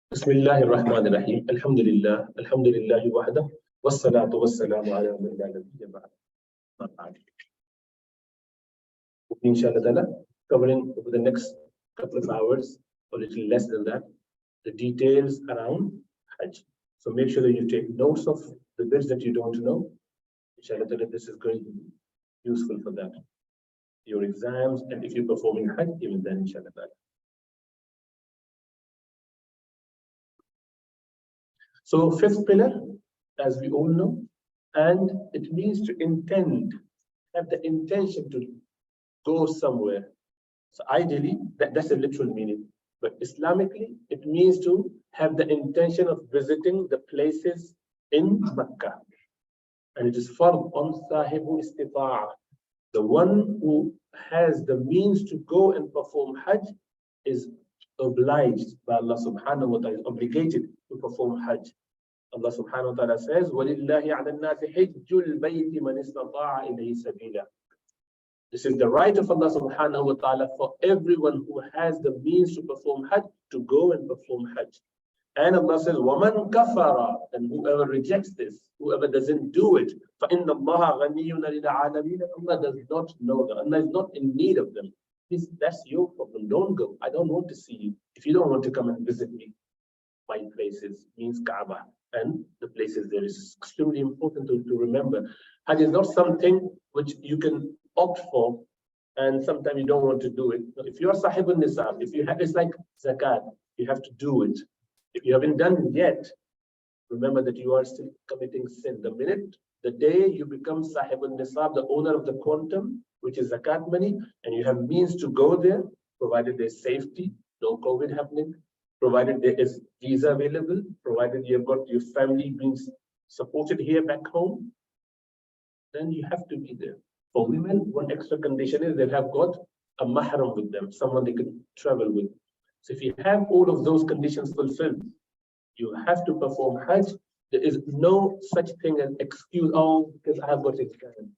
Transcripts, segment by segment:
بسم الله الرحمن الرحيم الحمد لله وحده والصلاة والسلام على من لا نبي بعد. Inshallah, covering over the next couple of hours or a little less than that, the details around Hajj. So make sure that you take notes of the bits that you don't know. Inshallah, this is going to be useful for that. Your exams, and if you're performing Hajj, even then, inshallah. So fifth pillar, as we all know, and it means to intend, have the intention to go somewhere. So ideally, that's the literal meaning. But Islamically, it means to have the intention of visiting the places in Makkah. And it is fard on sahibu istita'a. The one who has the means to go and perform Hajj is obliged by Allah subhanahu wa ta'ala, obligated to perform Hajj. Allah subhanahu wa ta'ala says, وَلِلَّهِ عَلَى النَّاسِ حِجُّ الْبَيْتِ مَنِ اسْتَطَاعَ إِلَيْهِ سَبِيلًا. This is the right of Allah subhanahu wa ta'ala for everyone who has the means to perform Hajj to go and perform Hajj. And Allah says, وَمَنْ كَفَرَ, and whoever rejects this, whoever doesn't do it, فَإِنَّ اللَّهَ غَنِيٌّ لِلْعَالَمِينَ, Allah does not know them. Allah is not in need of them. That's your problem. Don't go. I don't want to see you. If you don't want to come and visit me, my places means Kaaba and the places there is extremely important to remember. Hajj is not something which you can opt for and sometimes you don't want to do it. If you are Sahib al-Nisab, if you have, it's like Zakat, you have to do it. If you haven't done it yet, remember that you are still committing sin. The day you become Sahib al-Nisab, the owner of the quantum, which is Zakat money, and you have means to go there, provided there's safety, no COVID happening, provided there is visa available, provided you've got your family being supported here back home, then you have to be there. For women, one extra condition is they'll have got a mahram with them, someone they can travel with. So if you have all of those conditions fulfilled, you have to perform Hajj. There is no such thing as excuse, oh, because I have got exams.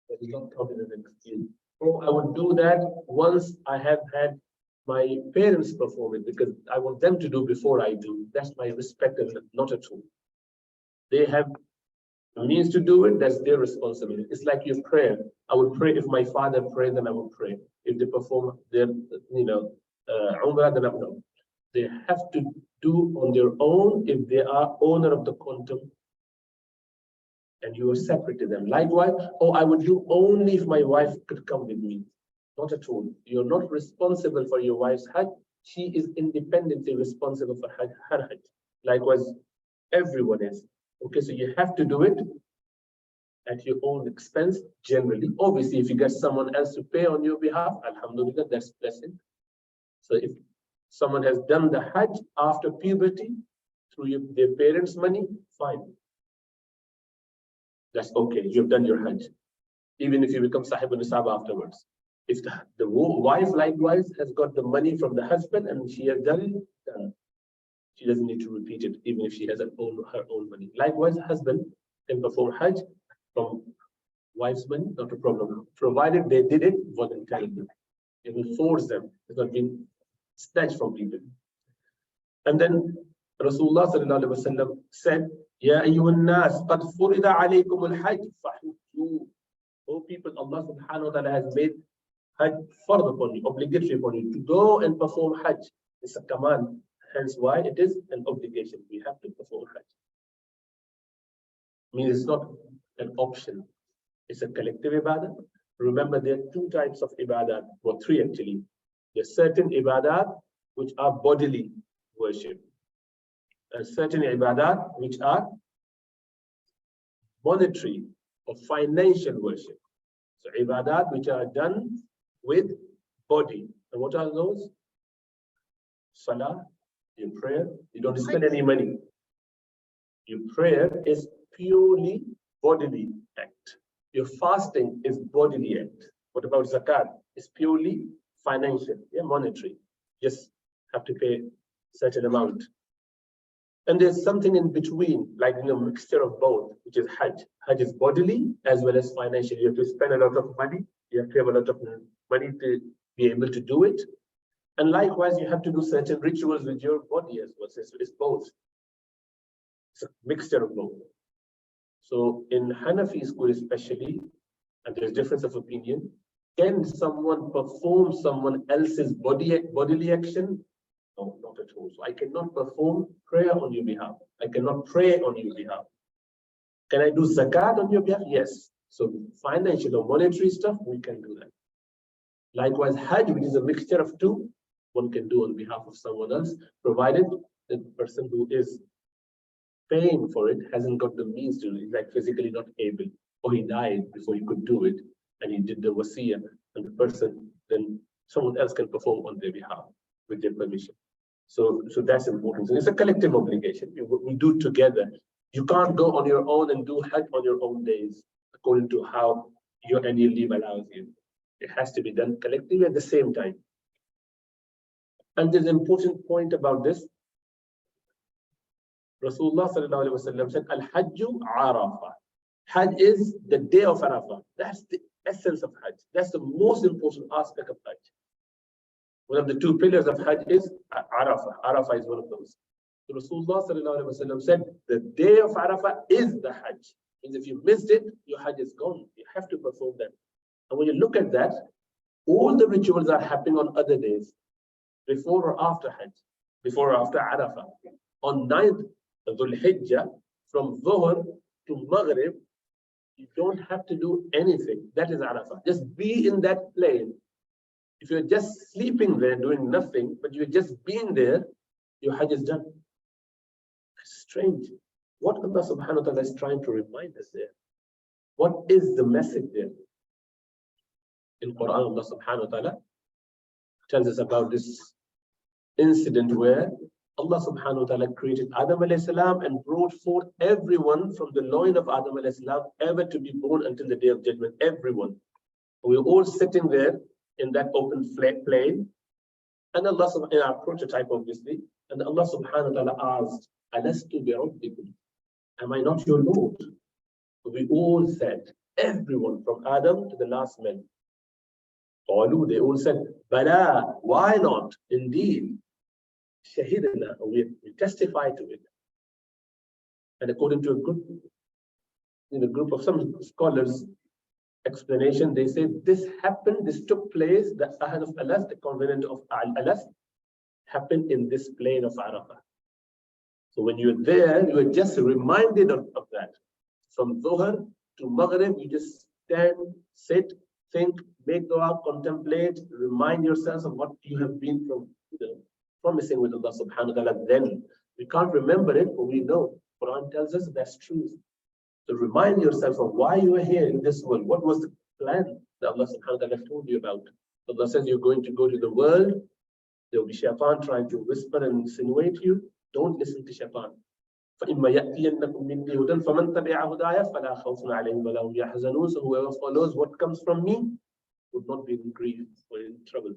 That is not counted as an excuse. Oh, I would do that once I have had my parents perform it because I want them to do before I do. That's my respect, and not at all. They have the means to do it, that's their responsibility. It's like your prayer. I would pray if my father prayed, then I would pray. If they perform their, Umrah, then I would know. They have to do on their own if they are owner of the quantum and you are separate to them. Likewise, I would do only if my wife could come with me. Not at all. You're not responsible for your wife's Hajj. She is independently responsible for her Hajj. Likewise, everyone is. Okay, so you have to do it at your own expense generally. Obviously, if you get someone else to pay on your behalf, alhamdulillah, that's blessing. So if someone has done the Hajj after puberty through their parents' money, fine. That's okay, you've done your Hajj. Even if you become Sahib al-Nisab afterwards. If the wife likewise has got the money from the husband and she has done it, done. She doesn't need to repeat it, even if she has her own money. Likewise, husband can perform Hajj from wife's money, not a problem. Provided they did it voluntarily. It will force them. It's not being snatched from people. And then Rasulullah sallallahu alaihi wasallam said, Ya ayyuhan nas, qad furida alaykum al-hajj fahujju. O people, Allah subhanahu wa ta'ala has made Hajj fard upon you, obligatory upon you. To go and perform Hajj is a command. Hence why it is an obligation. We have to perform Hajj. I mean, it's not an option. It's a collective ibadah. Remember, there are two types of ibadah, or three actually. There are certain ibadah which are bodily worship. And certain ibadah which are monetary or financial worship. So ibadah which are done with body. And what are those? Salah, your prayer. You don't spend any money. Your prayer is purely bodily act. Your fasting is bodily act. What about zakat? It's purely financial, monetary. Just have to pay certain amount. And there's something in between, like a mixture of both, which is Hajj. Hajj is bodily as well as financial. You have to spend a lot of money. You have to have a lot of money to be able to do it. And likewise, you have to do certain rituals with your body as well. So it's both. It's a mixture of both. So in Hanafi school especially, and there's difference of opinion, can someone perform someone else's bodily action? No, not at all. So I cannot perform prayer on your behalf. I cannot pray on your behalf. Can I do zakat on your behalf? Yes. So financial or monetary stuff, we can do that. Likewise, Hajj, which is a mixture of two, one can do on behalf of someone else, provided the person who is paying for it hasn't got the means to do it, like physically not able, or he died before he could do it, and he did the wasiyah, and the person, then someone else can perform on their behalf with their permission. So that's important. So it's a collective obligation. We do together. You can't go on your own and do Hajj on your own days, according to how your annual leave allows you. It has to be done collectively at the same time. And there's an important point about this. Rasulullah sallallahu alaihi wasallam said, Al-Hajju Arafah. Hajj is the day of Arafah. That's the essence of Hajj. That's the most important aspect of Hajj. One of the two pillars of Hajj is Arafah. Arafah is one of those. So Rasulullah sallallahu alaihi wasallam said, the day of Arafah is the Hajj. Means if you missed it, your Hajj is gone. You have to perform that. And when you look at that, all the rituals are happening on other days, before or after Hajj, before or after Arafah. On 9th Dhul Hijjah, from Dhuhr to Maghrib, you don't have to do anything. That is Arafah. Just be in that plane. If you're just sleeping there doing nothing, but you're just being there, your Hajj is done. It's strange. What Allah subhanahu wa ta'ala is trying to remind us there? What is the message there? In Quran, Allah subhanahu wa ta'ala tells us about this incident where Allah subhanahu wa ta'ala created Adam alayhi salam and brought forth everyone from the loin of Adam alayhi salam ever to be born until the day of judgment. Everyone. We're all sitting there in that open plain. And Allah subhanahu wa ta'ala, in our prototype obviously, and Allah subhanahu wa ta'ala asked, Alastu bi rabbikum? Am I not your Lord? We all said, everyone from Adam to the last man. They all said, Bala, why not? Indeed. Shahidna, we testify to it. And according to a group of some scholars' explanation, they say this happened, this took place, the Ahad of Alas, the covenant of Alas, happened in this plain of Arafah. So when you're there, you are just reminded of that. From Dhuhr to Maghrib, you just stand, sit, think, make dua, contemplate, remind yourselves of what you have been promising with Allah subhanahu wa ta'ala. Then we can't remember it, but we know Quran tells us that's true. So remind yourself of why you are here in this world. What was the plan that Allah subhanahu wa ta'ala told you about? Allah says you're going to go to the world. There will be shaitan trying to whisper and insinuate you. Don't listen to shaitan. فَإِمَّا يَأْتِيَنَّكُم مِّنِّي هُدًى فَمَن تَبِعَ هُدَايَ فَلَا خَوْفٌ عَلَيْهِمْ وَلَا هُمْ يَحْزَنُونَ. So whoever follows what comes from me would not be in grief or in trouble.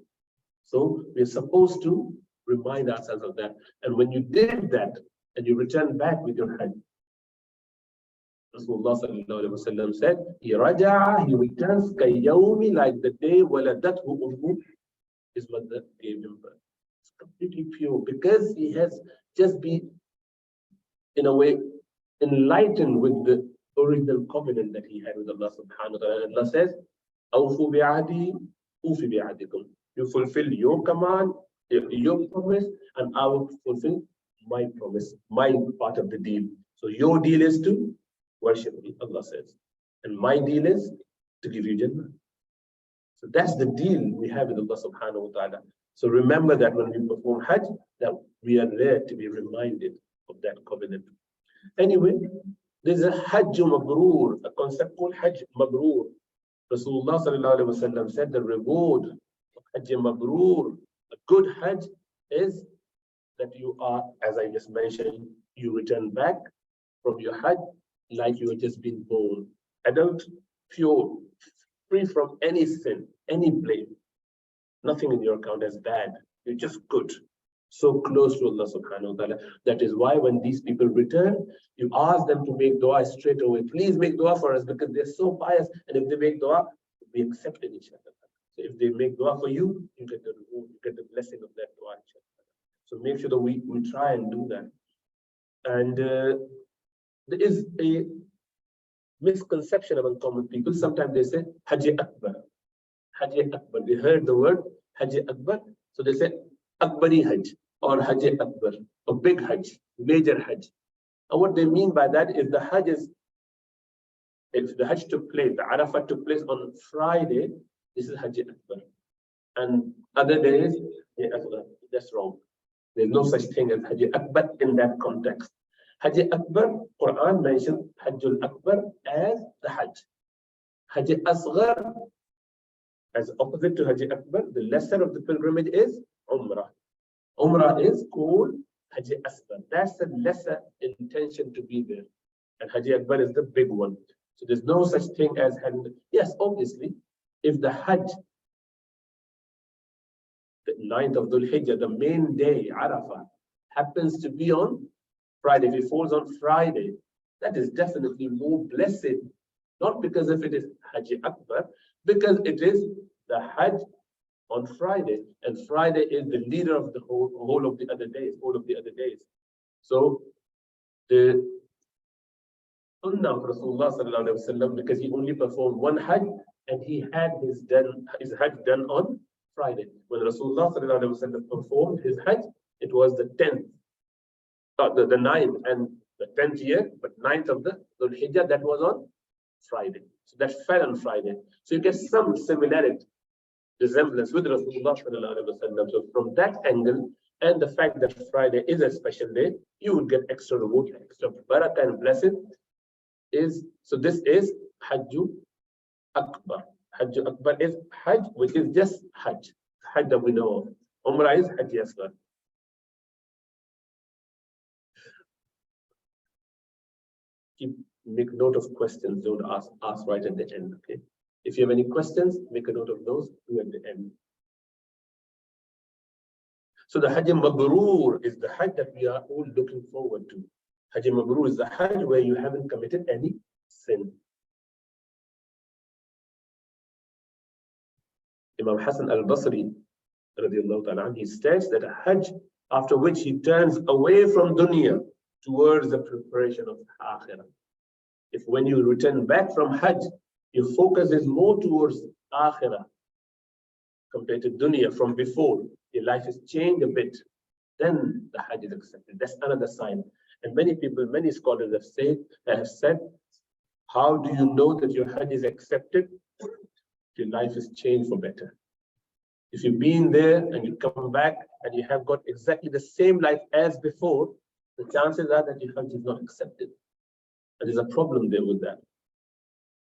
So we're supposed to remind ourselves of that. And when you did that and you return back with your Hajj, Rasulullah sallallahu alaihi wasallam said, he returns kayawmi, like the day waladathu ummu, his mother gave him birth. It's completely pure because he has just been, in a way, enlightened with the original covenant that he had with Allah subhanahu wa ta'ala. Allah says, Awfu bi'adi, ufi bi'adikum. You fulfill your command, your promise, and I will fulfill my promise, my part of the deal. So your deal is to worship me, Allah says. And my deal is to give you Jannah. So that's the deal we have with Allah subhanahu wa ta'ala. So remember that when we perform Hajj, that we are there to be reminded of that covenant. Anyway, there's a Hajj Mabrur, a concept called Hajj Mabrur. Rasulullah sallallahu alaihi wasallam said the reward of Hajj Mabrur, a good Hajj, is that you are, as I just mentioned, you return back from your Hajj like you had just been born, adult, pure, free from any sin, any blame. Nothing in your account is bad. You're just good. So close to Allah subhanahu wa ta'ala. That is why when these people return, you ask them to make dua straight away. Please make dua for us because they're so pious. And if they make dua, we accept it, inshallah. So if they make dua for you, you get the reward, you get the blessing of that dua. So make sure that we try and do that. And there is a misconception among common people. Sometimes they say Haji Akbar. Haji Akbar. They heard the word Haji Akbar, so they say Akbari Hajj or Haji Akbar, or big Hajj, major Hajj. And what they mean by that is the Hajj is, if the Hajj took place, the Arafat took place on Friday, this is Haji Akbar. And other days, that's wrong. There's no such thing as Haji Akbar in that context. Haji Akbar, Quran mentions Hajjul Akbar as the Hajj. Haji Asghar, as opposite to Haji Akbar, the lesser of the pilgrimage is Umrah. Umrah is called Haji Asghar. That's the lesser intention to be there. And Haji Akbar is the big one. So there's no such thing as having, yes, obviously, if the Hajj, the 9th of Dhul Hijjah, the main day, Arafah, happens to be on Friday, if it falls on Friday, that is definitely more blessed. Not because if it is Haji Akbar, because it is the Hajj on Friday, and Friday is the leader of the whole of the other days, all of the other days. So the Sunnah of Rasulullah sallallahu alaihi wasallam, because he only performed one Hajj, and he had his Hajj done on Friday. When Rasulullah sallallahu alaihi wasallam performed his Hajj, it was the 10th, the 9th and the 10th year, but 9th of the Dhul Hijjah, that was on Friday. So that fell on Friday. So you get some similarity, resemblance with Rasulullah sallallahu alaihi wasallam. So from that angle, and the fact that Friday is a special day, you would get extra reward, extra barakah and blessing. So this is Hajj Akbar. Hajj Akbar is Hajj, which is just Hajj. Hajj that we know of. Umrah is Hajj Asghar. Make note of questions, don't ask right at the end, okay? If you have any questions, make a note of those, do at the end. So the Hajj Mabrur is the Hajj that we are all looking forward to. Hajj Mabrur is the Hajj where you haven't committed any sin. Imam Hassan al-Basri, radiallahu ta'ala, he states that a Hajj after which he turns away from dunya towards the preparation of akhirah. If when you return back from Hajj, your focus is more towards akhirah compared to dunya from before, your life has changed a bit, then the Hajj is accepted. That's another sign. And many people, many scholars have said, how do you know that your Hajj is accepted? Your life is changed for better. If you've been there and you come back and you have got exactly the same life as before, the chances are that your Hajj is not accepted. And there's a problem there with that.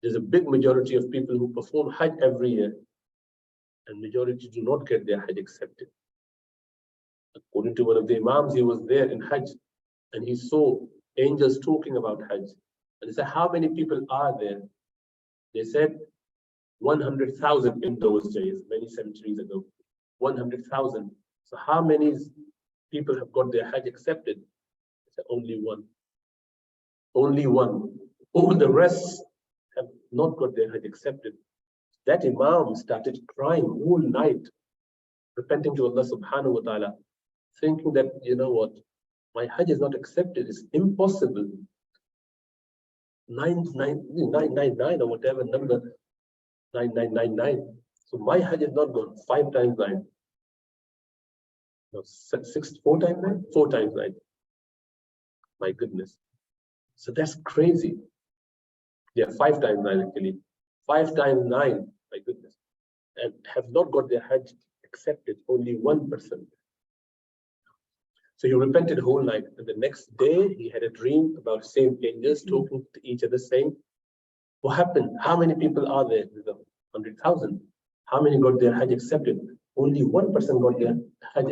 There's a big majority of people who perform Hajj every year, and majority do not get their Hajj accepted. According to one of the Imams, he was there in Hajj, and he saw angels talking about Hajj. And he said, how many people are there? They said 100,000 in those days, many centuries ago. 100,000. So how many people have got their Hajj accepted? He said, only one. Only one. All the rest have not got their Hajj accepted. That Imam started crying all night, repenting to Allah subhanahu wa ta'ala, thinking that, you know what, my Hajj is not accepted. It's impossible. 999 or whatever number, 9999. So my Hajj is not gone. 5 times 9. No, 4 times 9? 4 times 9. My goodness. So that's crazy. Yeah, 5 times 9 actually. 5 times 9, my goodness. And have not got their Hajj accepted, only 1%. So he repented the whole night. And the next day, he had a dream about same angels talking to each other, saying, what happened? How many people are there? There's 100,000. How many got their Hajj accepted? Only 1% got their Hajj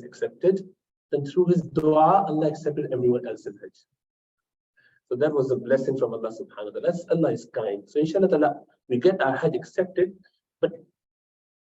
accepted. And through his dua, Allah accepted everyone else's Hajj. So that was a blessing from Allah subhanahu wa ta'ala. Allah is kind. So inshallah ta'ala, we get our Hajj accepted, but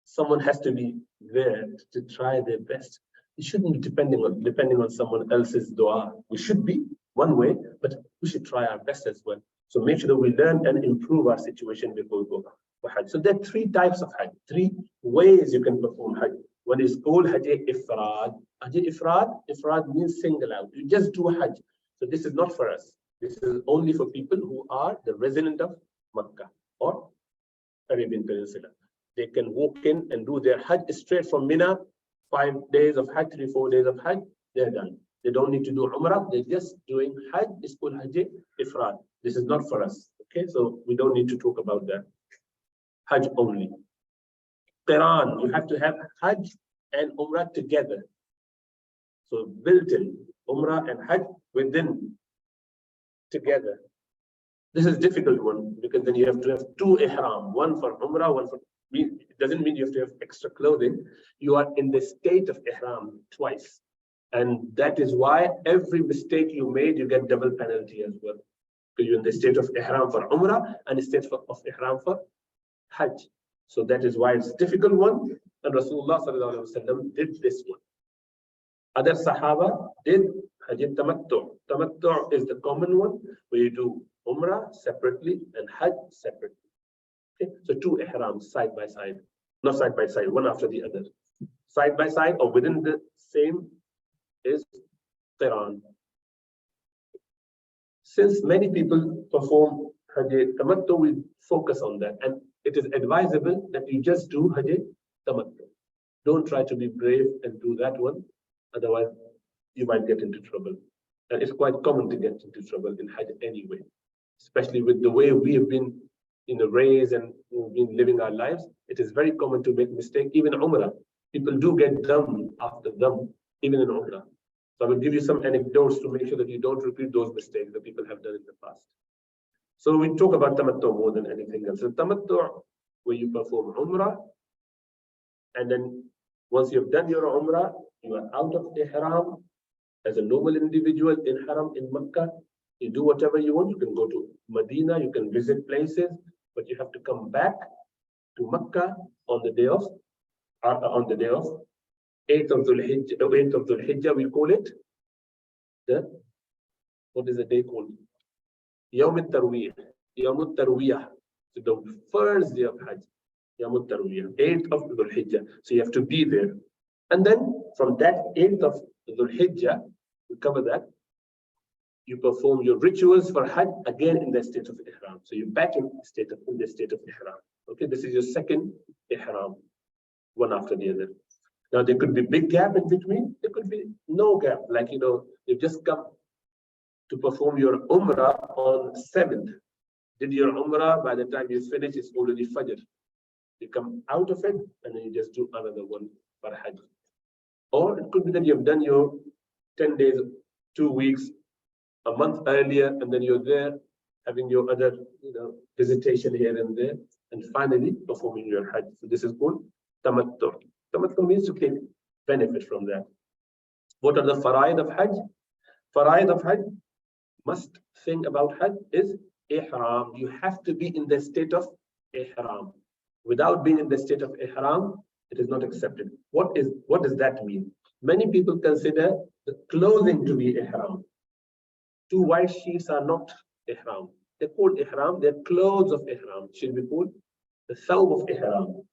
someone has to be there to try their best. It shouldn't be depending on someone else's dua. We should be one way, but we should try our best as well. So make sure that we learn and improve our situation before we go. for Hajj. So there are three types of Hajj, three ways you can perform Hajj. One is called Hajj Ifrad. Hajj Ifrad means single out. You just do Hajj. So this is not for us. This is only for people who are the resident of Makkah or Arabian Peninsula. They can walk in and do their Hajj straight from Mina, 5 days of Hajj, 3-4 days of Hajj, they're done. They don't need to do Umrah, they're just doing Hajj. It's called Hajj Ifrad. This is not for us. Okay, so we don't need to talk about that. Hajj only. Qiran, you have to have Hajj and Umrah together. So built in Umrah and Hajj within together. This is a difficult one because then you have to have two ihram, one for Umrah, one for. It doesn't mean you have to have extra clothing. You are in the state of ihram twice. And that is why every mistake you made, you get double penalty as well. Because you're in the state of ihram for Umrah and the state of ihram for Hajj. So that is why it's a difficult one. And Rasulullah sallallahu alaihi wasallam did this one. Other Sahaba did Hajj Tamattu. Tamattu is the common one where you do Umrah separately and Hajj separately. Okay? So two ihrams side by side, not side by side, one after the other. Side by side or within the same is Qiran. Since many people perform Hajj Tamattu, we focus on that. And it is advisable that you just do Hajj Tamattu. Don't try to be brave and do that one. Otherwise, you might get into trouble. And it's quite common to get into trouble in Hajj anyway, especially with the way we have been raised and been living our lives. It is very common to make mistakes, even in Umrah. People do get dumb after dumb, even in Umrah. So I will give you some anecdotes to make sure that you don't repeat those mistakes that people have done in the past. So we talk about Tamattu more than anything else. So Tamattu, where you perform Umrah, and then once you've done your Umrah, you are out of Ihram as a normal individual in Haram in Makkah. You do whatever you want. You can go to Medina, you can visit places, but you have to come back to Makkah on the day of 8th of Dhul Hijjah, we call it. What is the day called? Yawm al-Tarwiyah. Yawm al-Tarwiyah. So the first day of Hajj. Yawm al-Tarwiyah, 8th of Dhul Hijjah. So you have to be there. And then from that 8th of Dhul Hijjah, we cover that. You perform your rituals for Hajj again in the state of Ihram. So you're back in the state of Ihram. Okay, this is your second Ihram, one after the other. Now there could be big gap in between. There could be no gap. Like you've just come to perform your Umrah on 7th. Did your Umrah, by the time you finish, it's already Fajr. You come out of it and then you just do another one for Hajj. Or it could be that you've done your 10 days, 2 weeks, a month earlier, and then you're there having your other visitation here and there, and finally performing your Hajj. So this is called Tamattu. Tamattu means to take benefit from that. What are the faraid of Hajj? Faraid of Hajj, must think about Hajj is Ihram. You have to be in the state of Ihram. Without being in the state of Ihram, it is not accepted. What does that mean? Many people consider the clothing to be Ihram. 2 white sheets are not Ihram. They're called Ihram. They're clothes of Ihram. Should be called the thawb of Ihram.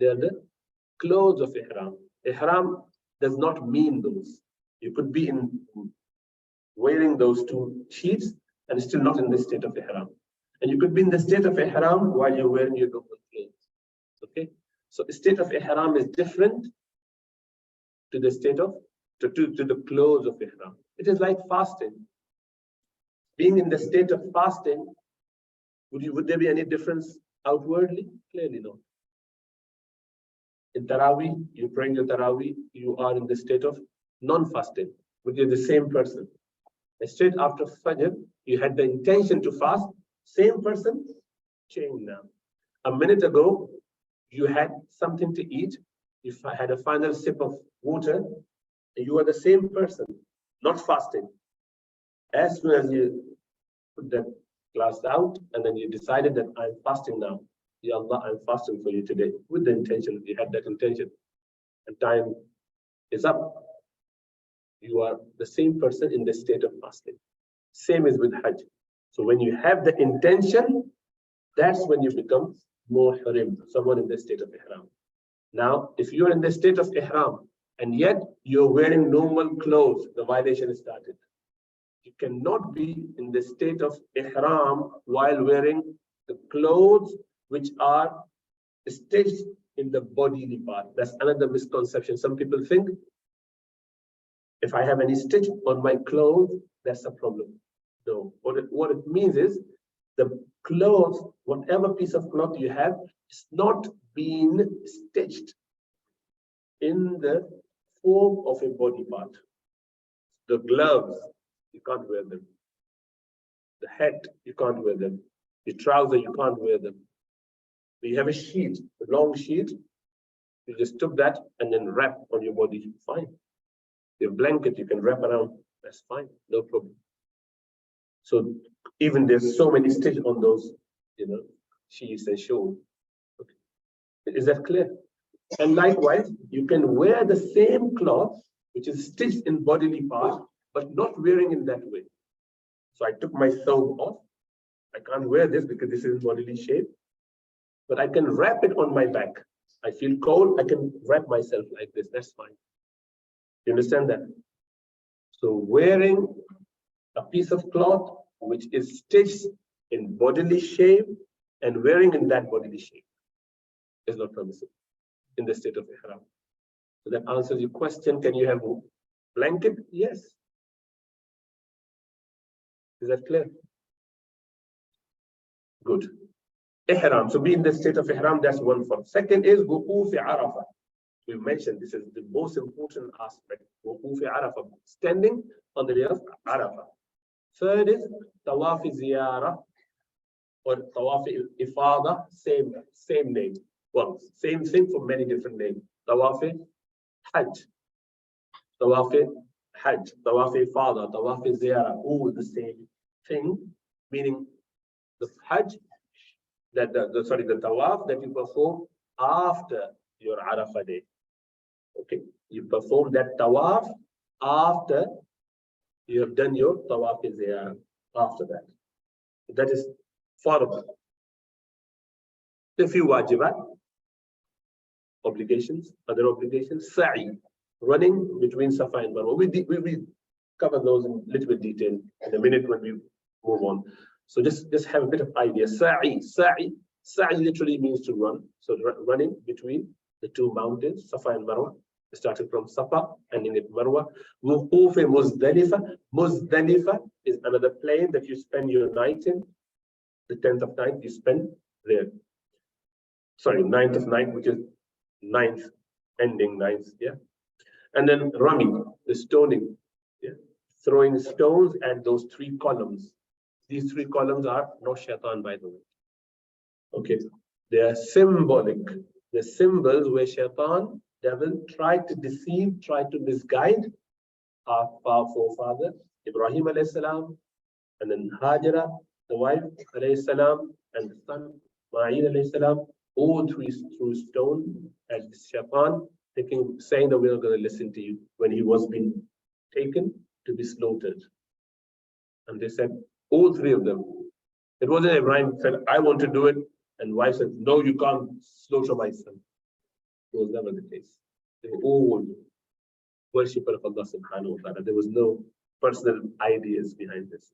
They're the clothes of Ihram. Ihram does not mean those. You could be wearing those 2 sheets and still not in the state of Ihram. And you could be in the state of Ihram while you're wearing your normal clothes. Okay? So the state of Ihram is different to the state of, to the clothes of Ihram. It is like fasting. Being in the state of fasting, would there be any difference outwardly? Clearly not. In Taraweeh, you're praying your Taraweeh, you are in the state of non-fasting, but you're the same person. And straight after Fajr, you had the intention to fast, same person, change now. A minute ago, you had something to eat, you had a final sip of water, and you are the same person, not fasting. As soon as you put that glass out, and then you decided that I'm fasting now. Ya Allah, I'm fasting for you today, with the intention, you had that intention. And time is up. You are the same person in the state of fasting. Same is with Hajj. So when you have the intention, that's when you become muhrim, someone in the state of ihram. Now, if you're in the state of ihram and yet you're wearing normal clothes, the violation is started. You cannot be in the state of ihram while wearing the clothes which are stitched in the bodily part. That's another misconception. Some people think if I have any stitch on my clothes, that's a problem. No, what it means is the clothes, whatever piece of cloth you have, is not being stitched in the form of a body part. The gloves, you can't wear them. The hat, you can't wear them. The trouser, you can't wear them. You have a sheet, a long sheet, you just took that and then wrap on your body, fine. Your blanket, you can wrap around, that's fine, no problem. So even there's so many stitches on those, sheets and shawls. Okay. Is that clear? And likewise, you can wear the same cloth, which is stitched in bodily part, but not wearing in that way. So I took my thobe off. I can't wear this because this is bodily shape, but I can wrap it on my back. I feel cold, I can wrap myself like this, that's fine. You understand that? So wearing a piece of cloth which is stitched in bodily shape and wearing in that bodily shape is not permissible in the state of ihram. So that answers your question. Can you have a blanket? Yes. Is that clear? Good. Ihram. So be in the state of ihram, that's one form. Second is wuquf Arafah. We mentioned this is the most important aspect. Wuquf Arafah, standing on the day of Arafah. Third is tawaf ziyarah or tawaf ifada, same name. Well, same thing for many different names. Tawaf hajj, tawaf hajj, tawaf ifada, tawaf ziyarah, all the same thing, meaning the hajj, the tawaf that you perform after your Arafah day. Okay, you perform that tawaf after you have done your tawaf ziyarah. After that, that is farad. A few wajibat, obligations, other obligations. Sa'i, running between Safa and Marwa. We cover those in little bit detail in a minute when we move on. So just have a bit of idea. Sa'i literally means to run. So running between the two mountains, Safa and Marwa, starting from Safa and in Marwa. Wuquf Muzdalifa. Muzdalifa is another place that you spend your night in. The 10th of night you spend there. Sorry, 9th of night, which is 9th, ending 9th, yeah. And then Rami, the stoning, yeah, throwing stones at those 3 columns. These 3 columns are no shaitan, by the way. Okay, they are symbolic. The symbols where shaitan, devil, tried to deceive, tried to misguide our forefather, Ibrahim alayhi salam, and then Hajara, the wife alayhi salam, and the son, Ma'in alayhi salam, all 3 threw stone at shaitan, saying that we're not going to listen to you when he was being taken to be slaughtered. And they said, all 3 of them. It wasn't Ibrahim said, I want to do it, and wife said, no, you can't slaughter my son. It was never the case. They were all worshippers of Allah subhanahu wa ta'ala. There was no personal ideas behind this.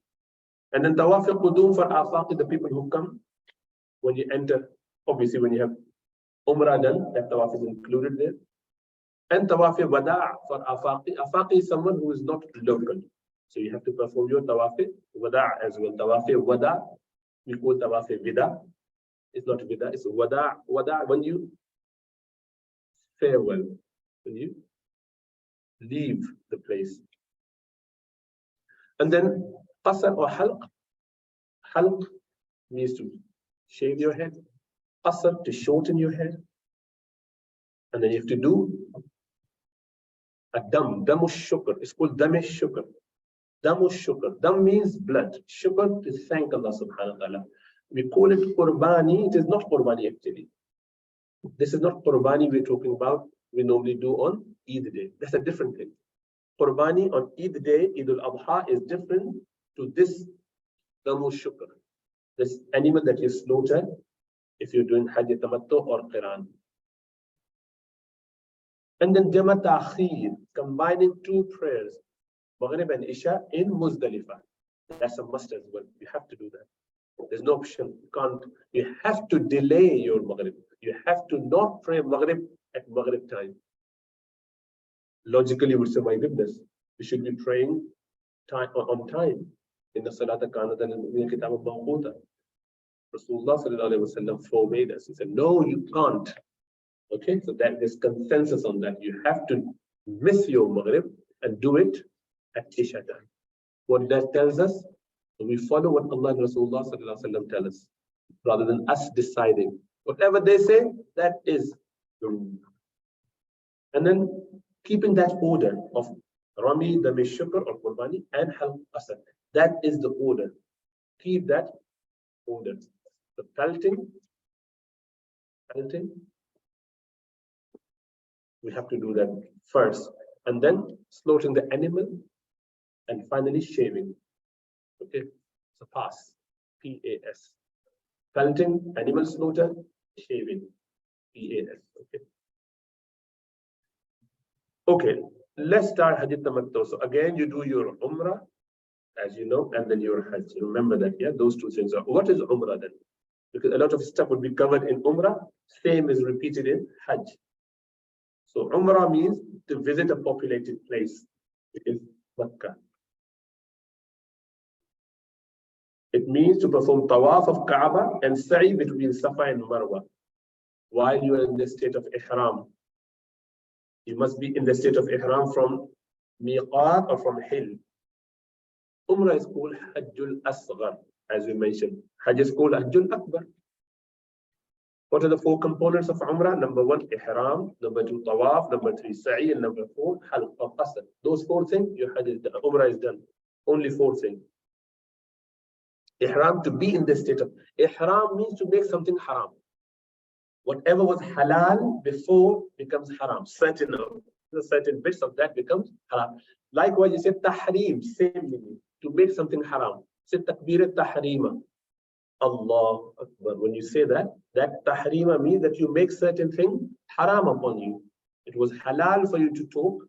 And then tawaf al-qudum for afaqi, the people who come when you enter. Obviously, when you have Umrah done, that tawaf is included there. And tawaf wada' for afaqi. Afaqi is someone who is not local. So you have to perform your tawaf wada' as well. Tawaf wada', we call tawaf vida. It's not vida, it's wada'. Wada' when you farewell, when you leave the place. And then qasr or halq. Halq means to shave your head. Qasr, to shorten your head. And then you have to do a damu shukr. It's called damu shukr. Damu shukr. Dam means blood. Shukr, to thank Allah subhanahu wa ta'ala. We call it qurbani. It is not qurbani actually. This is not qurbani we're talking about. We normally do on Eid day. That's a different thing. Qurbani on Eid day, Eid al-Adha, is different to this damu shukr. This animal that you slaughter if you're doing Hajj Tamattu or Qiran. And then Jama Ta'khir, combining two prayers, Maghrib and Isha in Muzdalifah. That's a must as well. You have to do that. There's no option. You have to delay your Maghrib. You have to not pray Maghrib at Maghrib time. Logically, you would say, my goodness, we should be praying on time. In the Salat Kanat and in Kitab al-Mawquta. Rasulullah sallallahu alaihi wasallam forbade us. He said, no, you can't. Okay, so that there's consensus on that. You have to miss your Maghrib and do it at Isha time. What that tells us, we follow what Allah and Rasulullah sallallahu alaihi wasallam tell us, rather than us deciding. Whatever they say, that is the rule. And then keeping that order of Rami, Dami Shukr or Qurbani and Halq Asad. That is the order. Keep that order. The pelting, we have to do that first, and then slaughtering the animal, and finally shaving. Okay, so pass, P-A-S. Pelting, animal slaughter, shaving, P-A-S. Okay. Okay, let's start Hajj Tamattu. So again, you do your Umrah, as you know, and then your Hajj. Remember that, yeah? Those two things are. What is Umrah then? Because a lot of stuff would be covered in Umrah, same is repeated in Hajj. So Umrah means to visit a populated place. It is Makkah. It means to perform tawaf of Kaaba and sa'i between Safa and Marwa while you are in the state of Ihram. You must be in the state of Ihram from Miqat or from Hill. Umrah is called Hajjul Asghar, as we mentioned. Hajj is called Hajjul Akbar. What are the four components of Umrah? Number one, Ihram. Number two, Tawaf. Number three, Sa'i. And number four, Halq or Qasr. Those four things, your Hajj is done. Umrah is done. Only four things. Ihram, to be in the state of Ihram means to make something haram. Whatever was halal before becomes haram. Certain bits of that becomes haram. Likewise, you say tahrim, same meaning. To make something haram. Say takbir tahrima. Allah Akbar. When you say that, that tahrima means that you make certain thing haram upon you. It was halal for you to talk,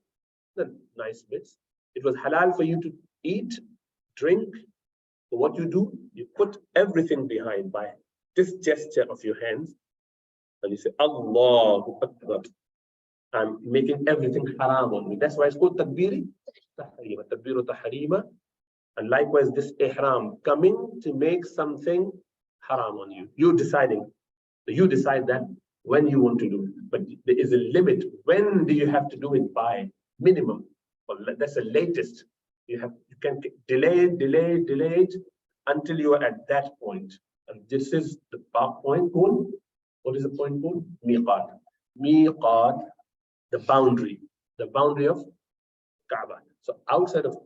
the nice bits. It was halal for you to eat, drink. So what you do, you put everything behind by this gesture of your hands, and you say, Allahu Akbar. I'm making everything haram on me. That's why it's called takbiri tahrima, takbiru tahrima. And likewise, this ihram, coming to make something haram on you. You deciding. So you decide that when you want to do it. But there is a limit. When do you have to do it by? Minimum. Well, that's the latest. You can delay it until you are at that point. And this is the point called. What is the point called? Miqat. Miqat, the boundary of Kaaba. So outside of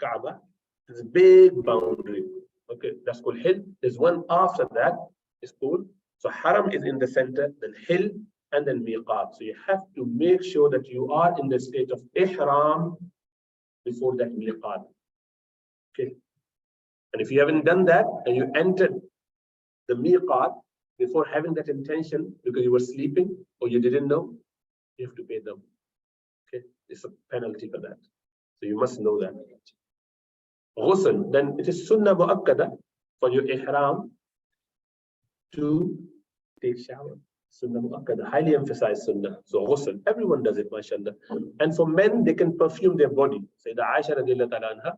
Kaaba, there's a big boundary. Okay, that's called Hill. There's one after that, is called. So Haram is in the center, then Hill, and then Miqat. So you have to make sure that you are in the state of Ihram before that Miqat. Okay. And if you haven't done that and you entered the Miqat before having that intention because you were sleeping or you didn't know, you have to pay them. Okay, it's a penalty for that. So you must know that. Ghusl, then it is Sunnah Mu'akkada for your Ihram to take shower. Sunnah Mu'akkada, highly emphasized Sunnah. So Ghusl, everyone does it, mashallah. And for men, they can perfume their body. Sayyidah Aisha radiallahu ta'ala anha,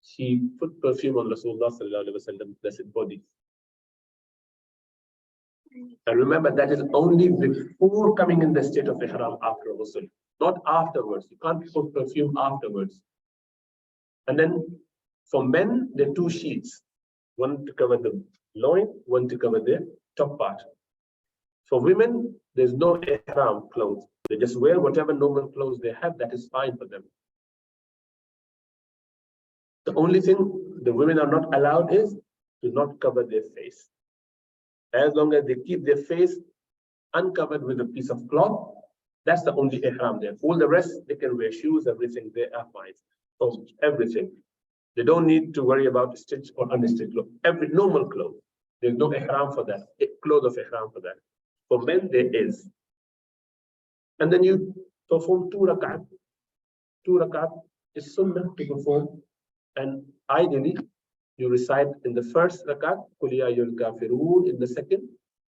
she put perfume on Rasulullah sallallahu alaihi wasallam, blessed body. And remember, that is only before coming in the state of Ihram after Ghusl, not afterwards. You can't put perfume afterwards. And then for men, there are two sheets, one to cover the loin, one to cover the top part. For women, there's no ihram clothes. They just wear whatever normal clothes they have, that is fine for them. The only thing the women are not allowed is to not cover their face. As long as they keep their face uncovered with a piece of cloth, that's the only ihram there. All the rest, they can wear shoes, everything, they are fine. So everything. They don't need to worry about stitch or unstitched clothes. Every normal clothes, There's no ihram for that, a cloth of ihram for that. For men, there is. And then you perform 2 rakat. 2 rakat is sunnah to perform. And ideally, you recite in the first rakat, Qul ya ayyuhal kafirun, in the second,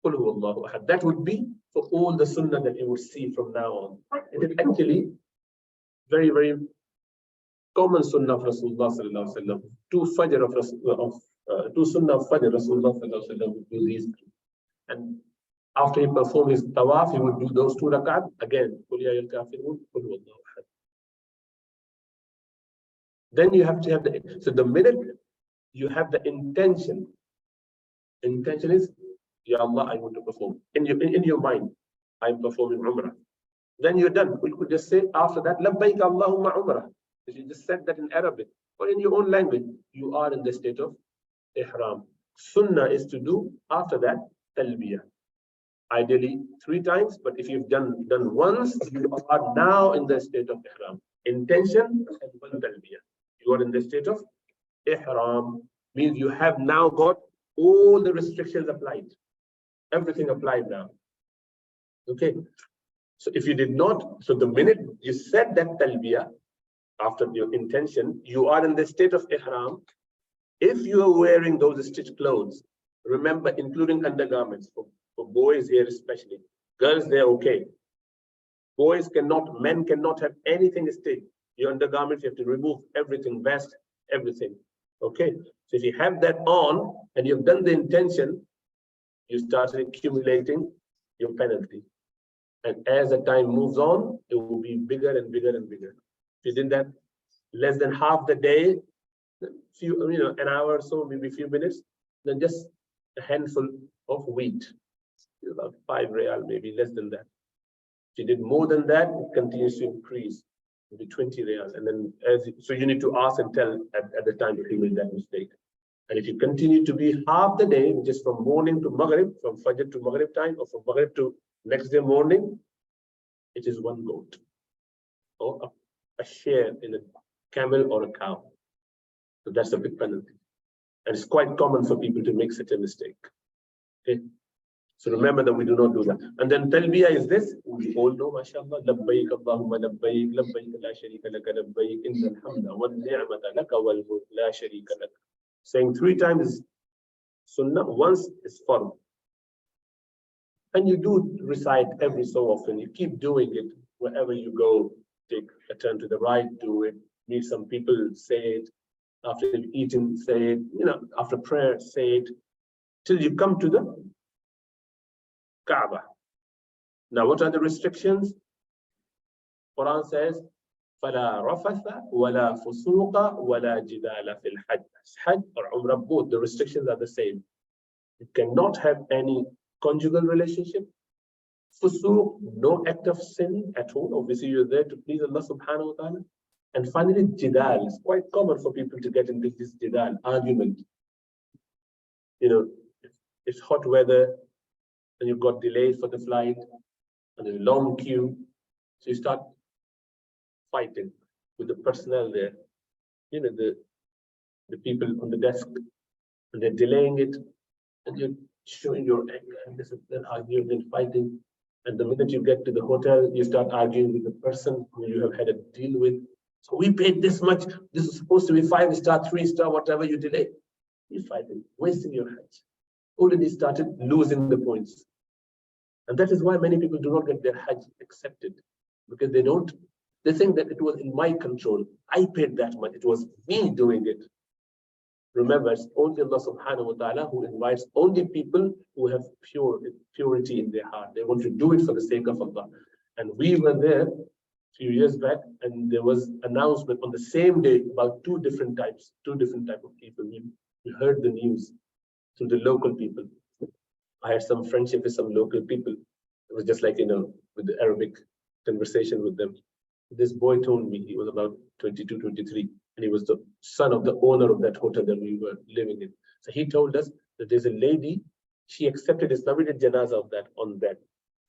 Qul huwallahu ahad. That would be for all the sunnah that you would see from now on. It is actually very, very common sunnah of Rasulullah sallallahu alaihi wasallam. 2 fajr of 2 sunnah of fajr, Rasulullah sallallahu alaihi wasallam would do these. And after he performed his tawaf, he would do those 2 rakat again. Qul ya ayyuhal kafirun, Qul huwallahu ahad. Then you have to have so the minute you have the intention is, Ya Allah, I want to perform. In your mind, I'm performing Umrah. Then you're done. We could just say after that, Labbaik Allahumma Umrah. You just said that in Arabic or in your own language. You are in the state of Ihram. Sunnah is to do after that Talbiyah. Ideally 3 times, but if you've done once, you are now in the state of Ihram. Intention and 1 Talbiyah. You are in the state of Ihram. Means you have now got all the restrictions applied. Everything applied now. Okay. So if you did not, so the minute you said that Talbiyah, after your intention, you are in the state of Ihram. If you are wearing those stitched clothes, remember, including undergarments, for boys here especially, girls, they're okay. Boys cannot, men cannot have anything stitched. Your undergarments, you have to remove everything, vest, everything. Okay. So if you have that on and you've done the intention, you start accumulating your penalty. And as the time moves on, it will be bigger and bigger and bigger. If you did that less than half the day, an hour or so, maybe a few minutes, then just a handful of wheat, about 5 riyal, maybe less than that. If you did more than that, it continues to increase, maybe 20 riyal. And then so you need to ask and tell at the time if you made that mistake. And if you continue to be half the day, which is from morning to Maghrib, from Fajr to Maghrib time, or from Maghrib to next day morning, it is 1 goat or a share in a camel or a cow. So that's a big penalty. And it's quite common for people to make such a mistake. Okay. So remember that we do not do that. And then Talbiyah is this. We all know, mashallah, Labbaik Allahumma Labbaik, Labbaik la sharika laka Labbaik, innal hamda wal ni'mata laka wal mulk la sharika laka. Saying 3 times is sunnah, once is farm. And you do recite every so often. You keep doing it wherever you go. Take a turn to the right, do it. Meet some people, say it. After you've eaten, say it. After prayer, say it. Till you come to the Kaaba. Now, what are the restrictions? Quran says, فَلَا رَفَثَ وَلَا فُسُوقَ وَلَا جِدَالَ فِي الْحَجِّ. Hajj or Umrah, both the restrictions are the same. You cannot have any conjugal relationship. Fusuq, no act of sin at all. Obviously, you're there to please Allah subhanahu wa ta'ala. And finally, jidal. It's quite common for people to get into this jidal, argument. It's hot weather, and you've got delays for the flight, and there's a long queue. So you start fighting with the personnel there. The people on the desk, and they're delaying it, and you're showing your anger, and then arguing and fighting. And the minute you get to the hotel, you start arguing with the person who you have had a deal with. So we paid this much. This is supposed to be 5-star, 3-star, whatever you delay. You're fighting, wasting your Hajj. Already started losing the points. And that is why many people do not get their Hajj accepted. Because they think that it was in my control. I paid that much. It was me doing it. Remember, it's only Allah subhanahu wa ta'ala who invites only people who have purity in their heart. They want to do it for the sake of Allah. And we were there a few years back, and there was announcement on the same day about two different type of people. We heard the news through the local people. I had some friendship with some local people. It was just like, with the Arabic conversation with them. This boy told me he was about 22, 23. And he was the son of the owner of that hotel that we were living in. So he told us that there's a lady, she accepted Islam. We did janazah of that on that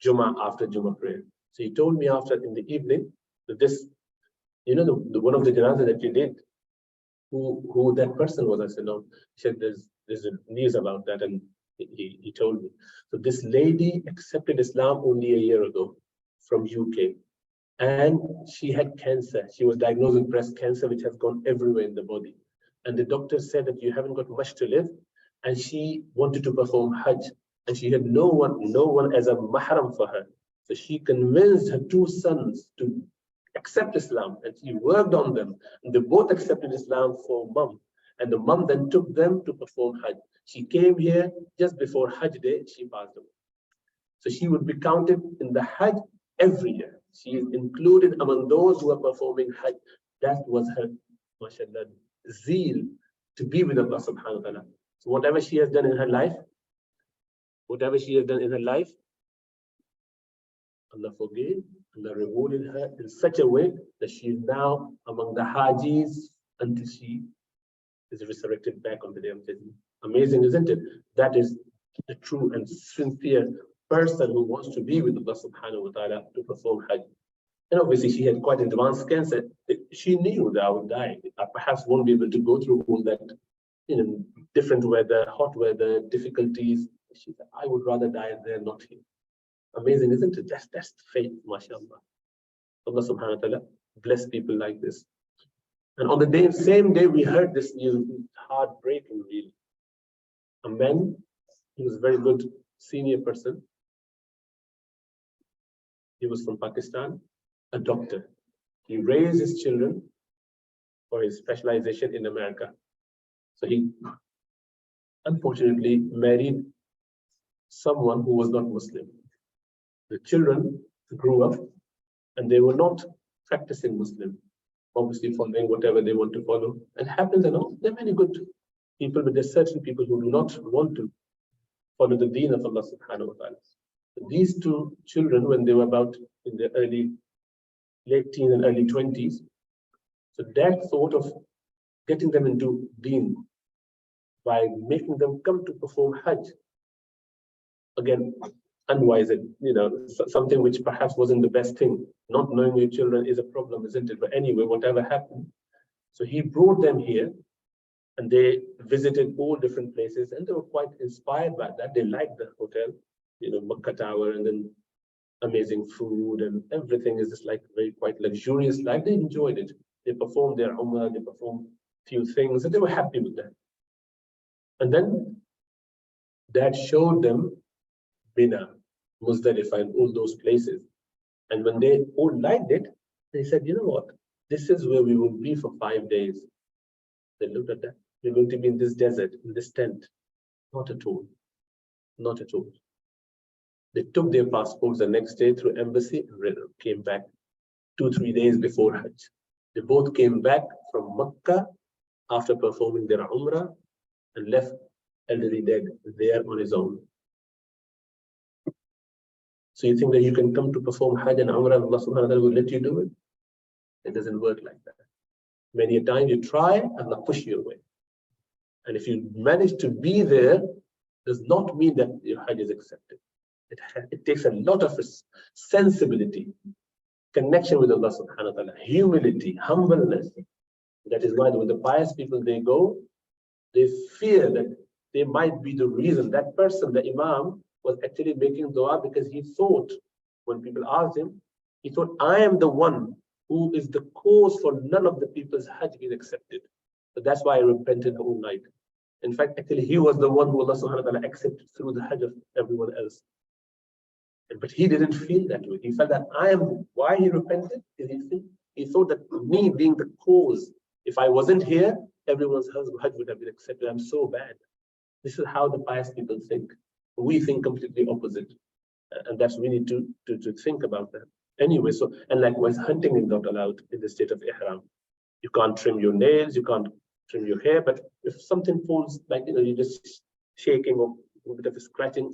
Jummah after Jummah prayer. So he told me after in the evening that this, the one of the janazah that you did, who that person was. I said, no. He said, there's a news about that, and He told me. So this lady accepted Islam only a year ago from UK. And she had cancer. She was diagnosed with breast cancer, which has gone everywhere in the body. And the doctor said that you haven't got much to live. And she wanted to perform Hajj. And she had no one as a mahram for her. So she convinced her two sons to accept Islam. And she worked on them. And they both accepted Islam for mum. And the mum then took them to perform Hajj. She came here just before Hajj day, she passed away. So she would be counted in the Hajj every year. She is included among those who are performing Hajj. That was her, mashallah, zeal to be with Allah subhanahu wa ta'ala. So whatever she has done in her life, Allah forgave, Allah rewarded her in such a way that she is now among the Hajis until she is resurrected back on the day of judgment. Amazing, isn't it? That is the true and sincere person who wants to be with Allah subhanahu wa ta'ala to perform Hajj. And obviously she had quite advanced cancer. She knew that I would die. I perhaps won't be able to go through all that, different weather, hot weather, difficulties. She said, I would rather die there, not here. Amazing, isn't it? That's faith, mashallah. Allah subhanahu wa ta'ala bless people like this. And on the same day we heard this news, heartbreaking really. A man, he was a very good senior person. He was from Pakistan, a doctor. He raised his children for his specialization in America. So he unfortunately married someone who was not Muslim. The children grew up and they were not practicing Muslim, obviously following whatever they want to follow. And happens, there are many good people, but there's certain people who do not want to follow the deen of Allah subhanahu wa ta'ala. These two children, when they were about in their late teens and early 20s, so dad thought of getting them into deen by making them come to perform Hajj. Again, unwise, something which perhaps wasn't the best thing. Not knowing your children is a problem, isn't it? But anyway, whatever happened. So he brought them here and they visited all different places and they were quite inspired by that. They liked the hotel, Makkah Tower, and then amazing food and everything is just like very quite luxurious life. They enjoyed it. They performed their Umrah, they performed few things and they were happy with that. And then Dad showed them Mina, Muzdalifah, and all those places. And when they all liked it, they said, you know what? This is where we will be for 5 days. They looked at that. We're going to be in this desert, in this tent. Not at all. Not at all. They took their passports the next day through embassy and came back 2-3 days before Hajj. They both came back from Makkah after performing their Umrah and left elderly Dad there on his own. So you think that you can come to perform Hajj and Umrah and Allah subhanahu wa ta'ala will let you do it? It doesn't work like that. Many a time you try, Allah push you away. And if you manage to be there, does not mean that your Hajj is accepted. It takes a lot of sensibility, connection with Allah subhanahu wa ta'ala, humility, humbleness. That is why when the pious people, they go, they fear that they might be the reason. That person, the Imam, was actually making dua because he thought, when people asked him, he thought, I am the one who is the cause for none of the people's Hajj being accepted. So that's why I repented the whole night. In fact, actually, he was the one who Allah subhanahu wa ta'ala accepted through the Hajj of everyone else. But he didn't feel that way. He felt that I am, why he repented? He thought that me being the cause, if I wasn't here, everyone's Hajj would have been accepted. I'm so bad. This is how the pious people think. We think completely opposite. And that's we need to think about that. Anyway, so, and likewise, hunting is not allowed in the state of Ihram. You can't trim your nails, you can't trim your hair, but if something falls, like, you're just shaking or a bit of a scratching,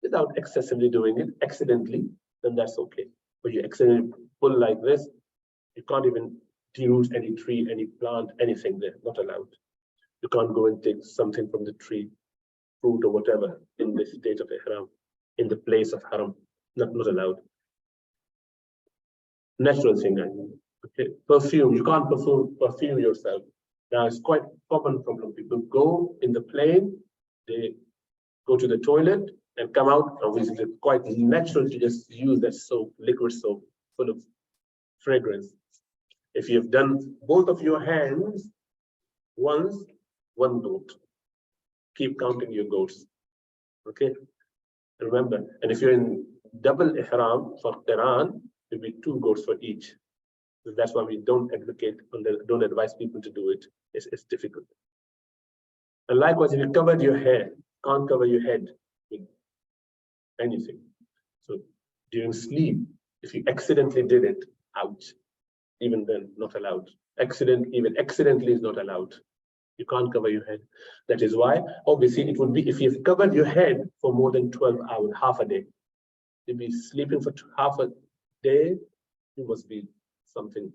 without excessively doing it, accidentally, then that's okay. But you accidentally pull like this, you can't even deroot any tree, any plant, anything there, not allowed. You can't go and take something from the tree, fruit or whatever, in the state of Ihram, in the place of Haram, not allowed. Natural thing, I mean. Okay, perfume, you can't perfume yourself. Now it's quite common problem. People go in the plane, they go to the toilet and come out. Obviously, it's quite natural to just use that soap, liquid soap, full of fragrance. If you've done both of your hands once, one goat. Keep counting your goats. Okay? Remember, and if you're in double ihram for Quran, it'll be 2 goats for each. So that's why we don't advocate, don't advise people to do it. It's difficult. And likewise, if you covered your hair, can't cover your head with anything. So during sleep, if you accidentally did it, ouch. Even then, not allowed. Even accidentally is not allowed. You can't cover your head. That is why, obviously, it would be if you've covered your head for more than 12 hours, half a day. You'll be sleeping for half a day, you must be something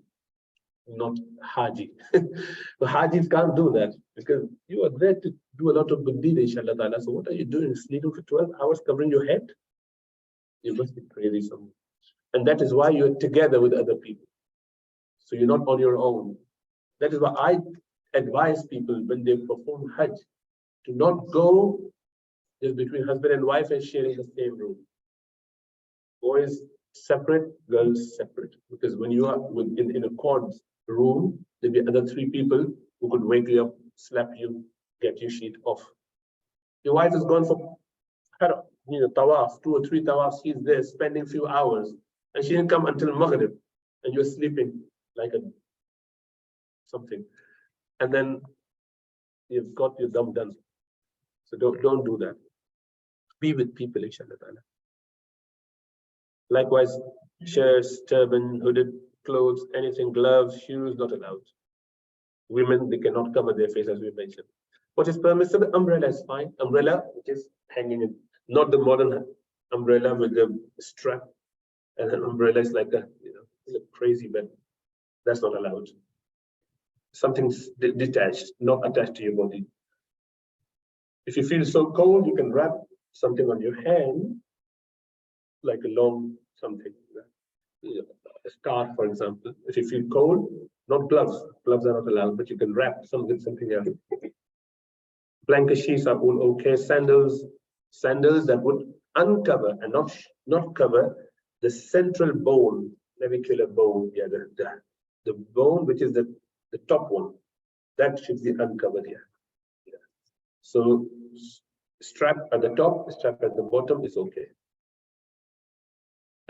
not Haji. The Hajis can't do that because you are there to do a lot of good deed, inshallah ta'ala. So what are you doing? Sleeping for 12 hours, covering your head? You must be crazy somewhere. And that is why you're together with other people. So you're not on your own. That is why I advise people when they perform Hajj to not go just between husband and wife and sharing the same room. Boys separate, girls separate. Because when you are in a quad room, there'll be other 3 people who could wake you up, slap you, get your sheet off. Your wife is gone for tawaf, 2 or 3 tawafs. She's there spending few hours, and she didn't come until Maghrib, and you're sleeping like something. And then you've got your dum done. So don't do that. Be with people, inshallah ta'ala. Likewise, shirts, turban, hooded clothes, anything, gloves, shoes, not allowed. Women, they cannot cover their face, as we mentioned. What is permissible? Umbrella is fine. Umbrella, which is hanging in, not the modern umbrella with the strap. And an umbrella is like a crazy bed. That's not allowed. Something's detached, not attached to your body. If you feel so cold, you can wrap something on your hand, like a long something, a scarf, for example. If you feel cold, not gloves. Gloves are not allowed, but you can wrap something else. Blanket sheets are all okay. Sandals that would uncover and not cover the central bone, navicular bone. Yeah, the bone which is the top one, that should be uncovered here. Yeah. So strap at the top, strap at the bottom is okay.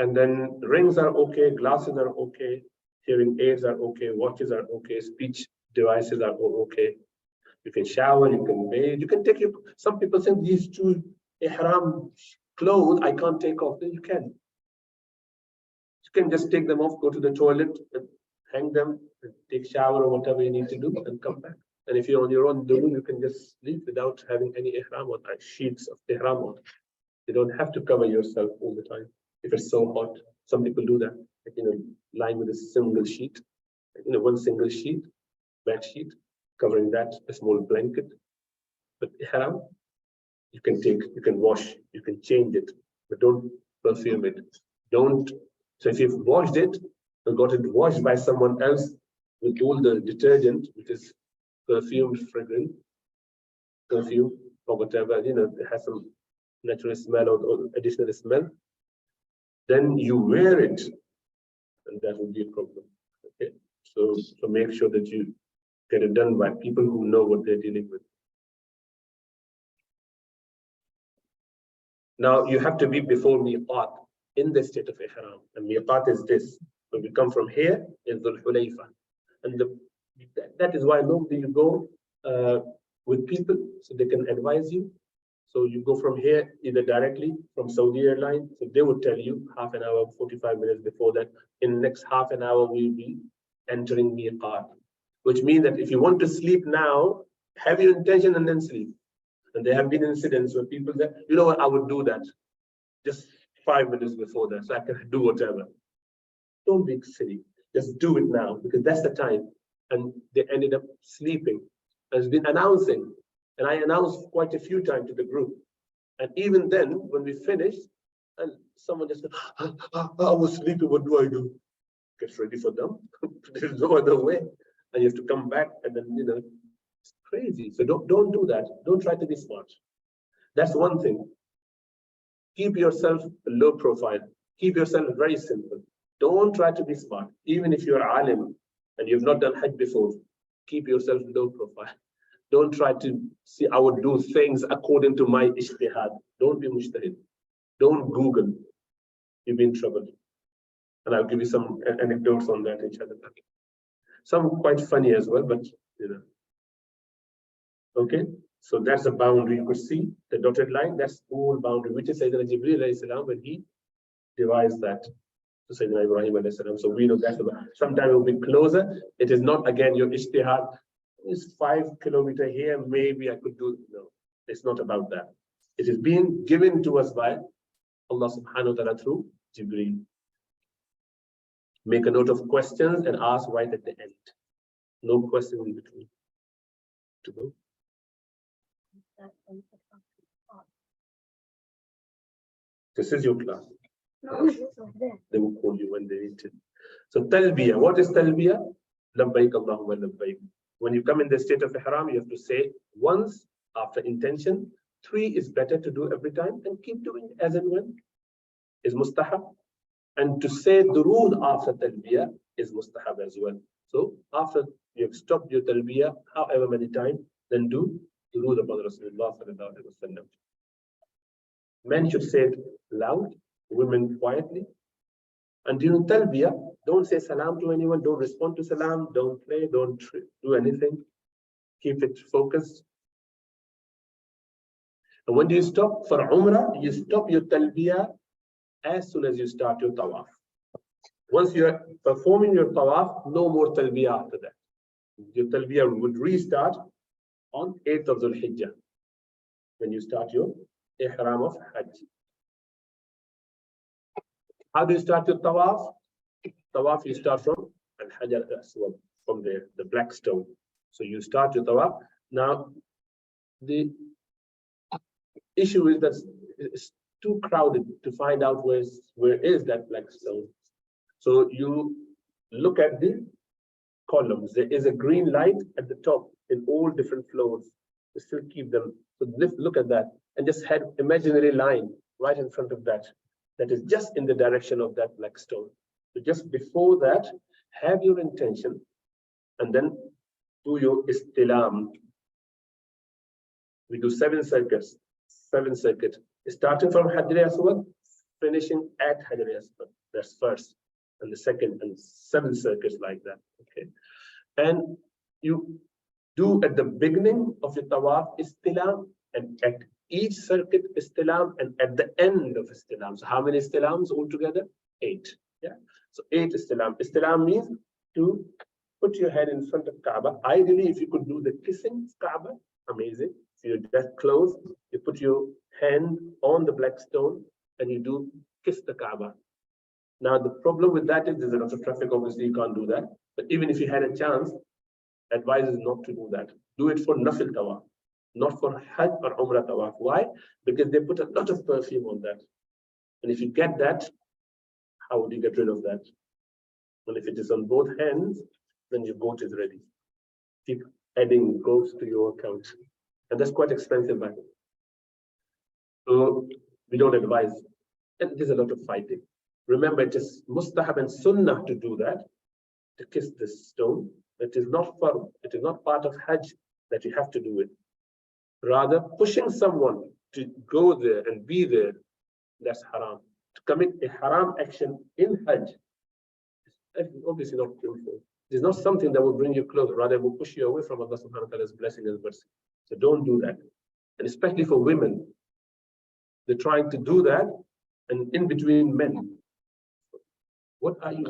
And then rings are okay, glasses are okay, hearing aids are okay, watches are okay, speech devices are all okay. You can shower, you can bathe, you can take your. Some people think these 2 ihram clothes I can't take off. Then you can. You can just take them off, go to the toilet, and hang them, and take shower or whatever you need to do, and come back. And if you're on your own doing, you can just sleep without having any ihram or sheets of ihram on. You don't have to cover yourself all the time. If it's so hot, some people do that. Lying with a single sheet, one single sheet, bed sheet, covering that, a small blanket. But ihram, you can wash, you can change it, but don't perfume it. Don't. So if you've washed it and got it washed by someone else with all the detergent, which is perfumed fragrance, perfume or whatever, it has some natural smell or additional smell, then you wear it, and that would be a problem. Okay, so make sure that you get it done by people who know what they're dealing with. Now you have to be before miqat in the state of ihram, and miqat is this. When we come from here, is Dhul Hulayfa, and that is why normally you go with people so they can advise you. So you go from here either directly from Saudi Airlines, so they would tell you half an hour, 45 minutes before that, in the next half an hour we'll be entering miqat, which means that if you want to sleep now, have your intention and then sleep. And there have been incidents where people say, you know what, I would do that just 5 minutes before that, so I can do whatever. Don't be silly, just do it now, because that's the time. And they ended up sleeping. And it's been announcing. And I announced quite a few times to the group. And even then, when we finished, and someone just said, I was sleeping, what do I do? Get ready for them. There's no other way. And you have to come back, and then, it's crazy. So don't do that. Don't try to be smart. That's one thing. Keep yourself low profile. Keep yourself very simple. Don't try to be smart. Even if you're alim and you've not done Hajj before, keep yourself low profile. Don't try to see, I would do things according to my ijtihad. Don't be mujtahid. Don't Google. You'll be in trouble. And I'll give you some anecdotes on that, inshallah. Some quite funny as well, but you know. Okay, so that's the boundary. You could see the dotted line. That's all boundary, which is Sayyidina Jibreel alayhi salam when he devised that to Sayyidina Ibrahim alayhi salam. So we know that's about. Sometimes it will be closer. It is not again your ijtihad. It's 5 kilometers here. Maybe I could do. No, it's not about that. It is being given to us by Allah subhanahu wa ta'ala through Jibreel. Make a note of questions and ask right at the end. No questions in between. To go. This is your class. No, They will call you when they need it. So talbiyah. What is talbiyah? Labbaik Allahumma labbaik. When you come in the state of ihram, you have to say once after intention. 3 is better to do every time, and keep doing as and when is mustahab. And to say durood after talbiyah is mustahab as well. So after you have stopped your talbiyah, however many times, then do durood upon Rasulullah sallallahu alaihi wasallam. Men should say it loud, women quietly. And during talbiyah, don't say salam to anyone, don't respond to salam, don't play, don't do anything. Keep it focused. And when do you stop? For Umrah, you stop your talbiyah as soon as you start your tawaf. Once you are performing your tawaf, no more talbiyah after that. Your talbiyah would restart on 8th of Dhul Hijjah, when you start your ihram of Hajj. How do you start your tawaf? Tawaf, you start from Al-Hajar al-Aswad, from there, the black stone. So you start your tawaf. Now, the issue is that it's too crowded to find out where is that black stone. So you look at the columns. There is a green light at the top in all different floors. You still keep them. So look at that and just have imaginary line right in front of that. That is just in the direction of that black stone. So just before that, have your intention and then do your istilam. We do 7 circuits. 7 circuits. Starting from Hajar Aswad, finishing at Hajar Aswad. That's first. And the second, and 7 circuits like that. Okay. And you do at the beginning of your tawaf istilam, and at each circuit istilam, and at the end of istilam. So how many istilams altogether? 8. Yeah. So 8 istilam. Istilam means to put your head in front of Kaaba. Ideally, if you could do the kissing Kaaba, amazing. So you're just close, you put your hand on the black stone and you do kiss the Kaaba. Now the problem with that is there's a lot of traffic, obviously you can't do that. But even if you had a chance, advice is not to do that. Do it for nafil tawaf, not for Hajj or Umrah tawaf. Why? Because they put a lot of perfume on that. And if you get that, how would you get rid of that? And if it is on both hands, then your boat is ready. Keep adding goats to your account. And that's quite expensive, man. So we don't advise. And there's a lot of fighting. Remember, it is mustahab and sunnah to do that, to kiss this stone. It is not part of Hajj that you have to do it. Rather, pushing someone to go there and be there, that's haram. To commit a haram action in Hajj is obviously not beautiful. It's not something that will bring you closer. Rather, it will push you away from Allah subhanahu wa ta'ala's blessing and mercy. So don't do that. And especially for women, they're trying to do that and in between men. What are you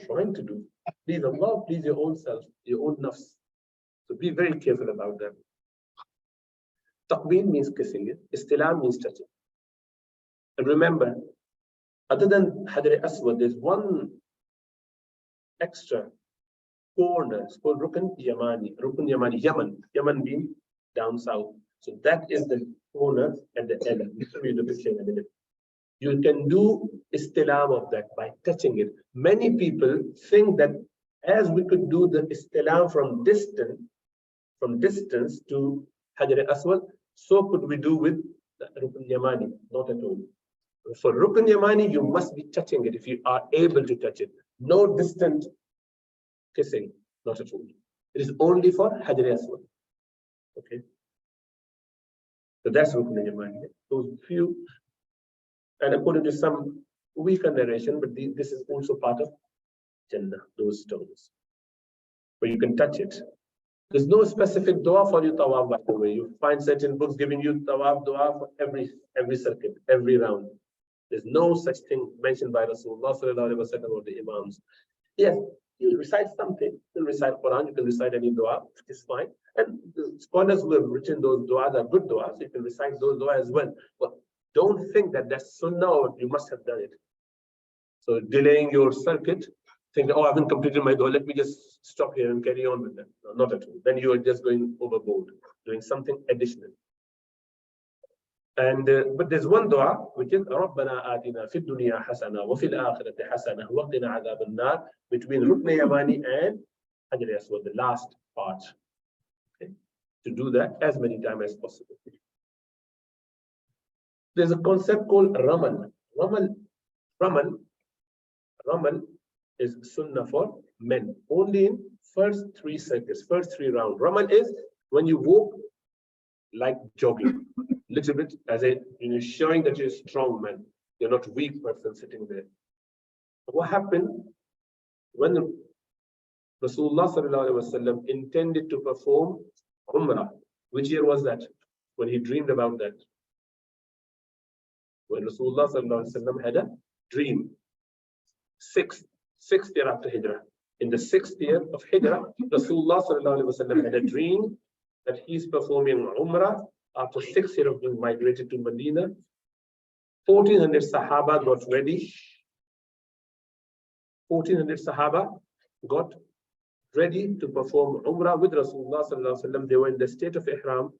trying to do? Please Allah, please your own self, your own nafs. So be very careful about that. Taqbeel means kissing it. Istilam means touching. And remember, other than Hajar Aswad, there's one extra corner. It's called Rukn Yamani. Rukn Yamani, Yaman. Yaman being down south. So that is the corner at the end. I'll show you the picture in a minute. You can do istilam of that by touching it. Many people think that as we could do the istilam from distance to Hajar Aswad, so could we do with Rukn Yamani, not at all. For Rukn Yamani, you must be touching it if you are able to touch it. No distant kissing, not at all. It is only for Hajar Aswad. Okay. So that's Rukn Yamani. Those few, and according to some weaker narration, but this is also part of Jannah, those stones. Where you can touch it. There's no specific dua for you tawaf, by the way. You find certain books giving you tawaf dua for every circuit, every round. There's no such thing mentioned by Rasulullah sallallahu alaihi wasallam or the Imams. Yes, you recite something, you can recite Quran, you can recite any dua, it's fine. And the scholars who have written those duas are good duas, so you can recite those duas as well. But don't think that that's sunnah or you must have done it. So delaying your circuit, think, oh, I haven't completed my dua, let me just stop here and carry on with that. No, not at all. Then you are just going overboard, doing something additional. And but there's one dua which is رَبَّنَا آتِنَا فِي الدُّنْيَا حَسَنَةً وَفِي الْآخِرَةِ حَسَنَةً وَقِنَا عَذَابَ النَّارِ, between Rukn Yamani and Hajar Aswad, the last part. Okay. To do that as many times as possible. There's a concept called Ramal. Ramal is sunnah for men, only in first 3 circuits, first 3 rounds. Ramal is when you walk like jogging, little bit, as a showing that you're a strong man. You're not a weak person sitting there. What happened when Rasulullah sallallahu alaihi wasallam intended to perform Umrah? Which year was that? When he dreamed about that? When Rasulullah sallallahu alaihi wasallam had a dream. Sixth year after Hijrah. In the 6th year of Hijrah, Rasulullah sallallahu alaihi wasallam had a dream that he's performing Umrah after 6 years of being migrated to Medina. 1400 Sahaba got ready. 1400 Sahaba got ready to perform Umrah with Rasulullah sallallahu alaihi wasallam. They were in the state of Ihram,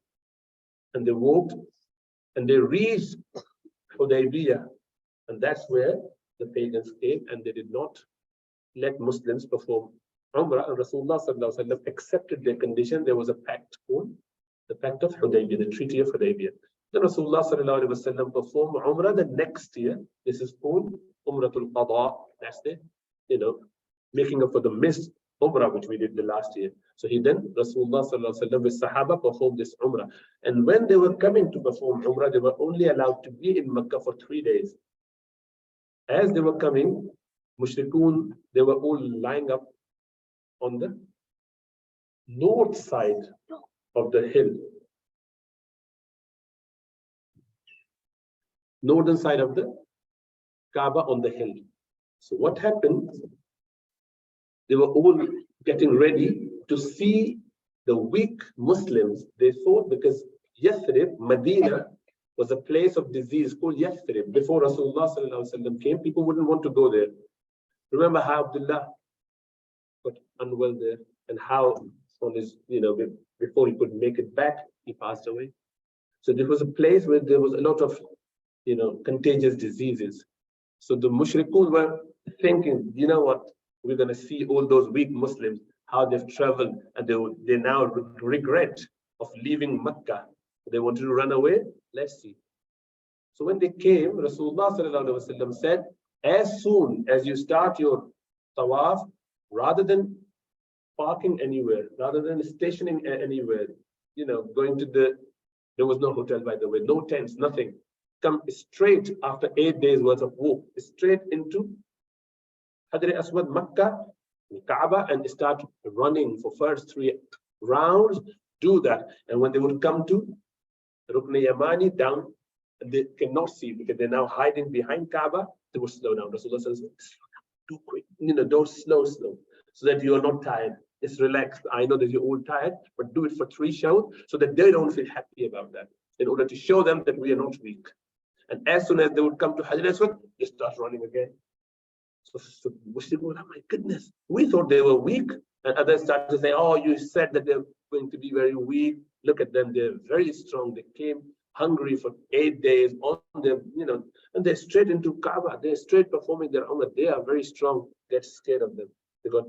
and they walked, and they reached Hudaybiyah, and that's where the pagans came, and they did not let Muslims perform Umrah. And Rasulullah sallallahu alaihi wasallam accepted their condition. There was a pact called the Pact of Hudaybiyah, the Treaty of Hudaybiyah. Then Rasulullah sallallahu alaihi wasallam performed Umrah the next year. This is called Umratul Qada. That's the, making up for the missed Umrah which we did the last year. So Rasulullah sallallahu alaihi wasallam with Sahaba performed this Umrah. And when they were coming to perform Umrah, they were only allowed to be in Makkah for 3 days. As they were coming, Mushrikun, they were all lying up on the north side of the hill. Northern side of the Kaaba on the hill. So what happened? They were all getting ready to see the weak Muslims. They thought, because Yathrib, Medina, was a place of disease called Yathrib. Before Rasulullah sallallahu alaihi wasallam came, people wouldn't want to go there. Remember how Abdullah got unwell there, and how on his, before he could make it back, he passed away. So there was a place where there was a lot of, contagious diseases. So the Mushrikun were thinking, you know what, we're going to see all those weak Muslims, how they've traveled, and they now regret of leaving Mecca. They wanted to run away. Let's see. So when they came, Rasulullah sallallahu alaihi wasallam said, as soon as you start your tawaf, rather than parking anywhere, rather than stationing anywhere, going to there was no hotel, by the way, no tents, nothing. Come straight after 8 days worth of walk, straight into Hajar Aswad, Makkah, Kaaba, and start running for first 3 rounds. Do that. And when they would come to Rukn Yamani down, they cannot see because they're now hiding behind Kaaba, they would slow down. Rasulullah says, slow down, too quick, don't slow, so that you are not tired. Just relax. I know that you're all tired, but do it for 3 shows so that they don't feel happy about that, in order to show them that we are not weak. And as soon as they would come to Hajar Aswad, they start running again. So Muslims were, oh my goodness, we thought they were weak. And others started to say, oh, you said that they're going to be very weak. Look at them, they're very strong. They came hungry for 8 days on them, and they're straight into Kaaba. They're straight performing their Umrah. They are very strong. Get scared of them. They got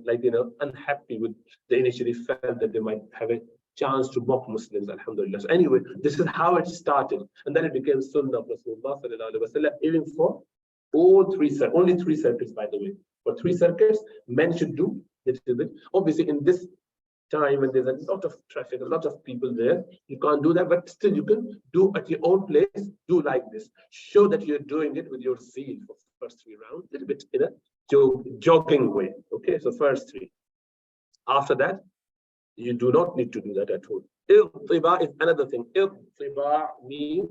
unhappy with, they initially felt that they might have a chance to mock Muslims, alhamdulillah. So anyway, this is how it started. And then it became Sunnah of Rasulullah sallallahu alaihi wasallam, even for all three circuits, only three circuits, by the way. For three circuits, men should do a little bit. Obviously, in this time when there's a lot of traffic, a lot of people there, you can't do that, but still you can do at your own place, do like this. Show that you're doing it with your zeal for first 3 rounds, a little bit in a jogging way. Okay, so first 3. After that, you do not need to do that at all. Iltiba is another thing. Iltiba means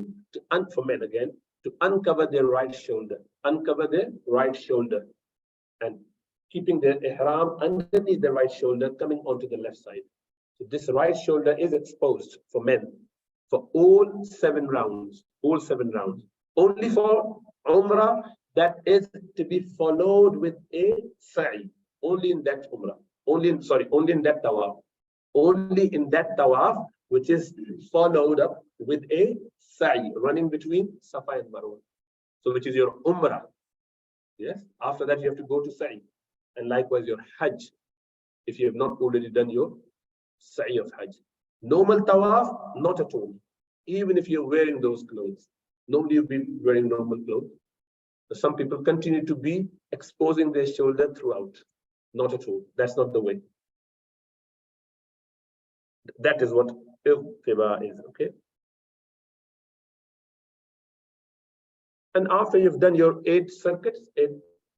for men again, to uncover their right shoulder. Uncover their right shoulder. And keeping their ihram underneath the right shoulder, coming onto the left side. So this right shoulder is exposed for men for all 7 rounds. All 7 rounds. Only for Umrah, that is to be followed with a sa'i. Only in that Umrah. Only in that tawaf. Only in that tawaf, which is followed up with a sa'i, running between Safa and Marwa. So which is your Umrah. Yes. After that, you have to go to sa'i. And likewise your Hajj, if you have not already done your sa'i of Hajj. Normal tawaf, not at all. Even if you're wearing those clothes. Normally you'll be wearing normal clothes. Some people continue to be exposing their shoulder throughout. Not at all. That's not the way. That is what iltiba is, okay? And after you've done your 8 circuits, 8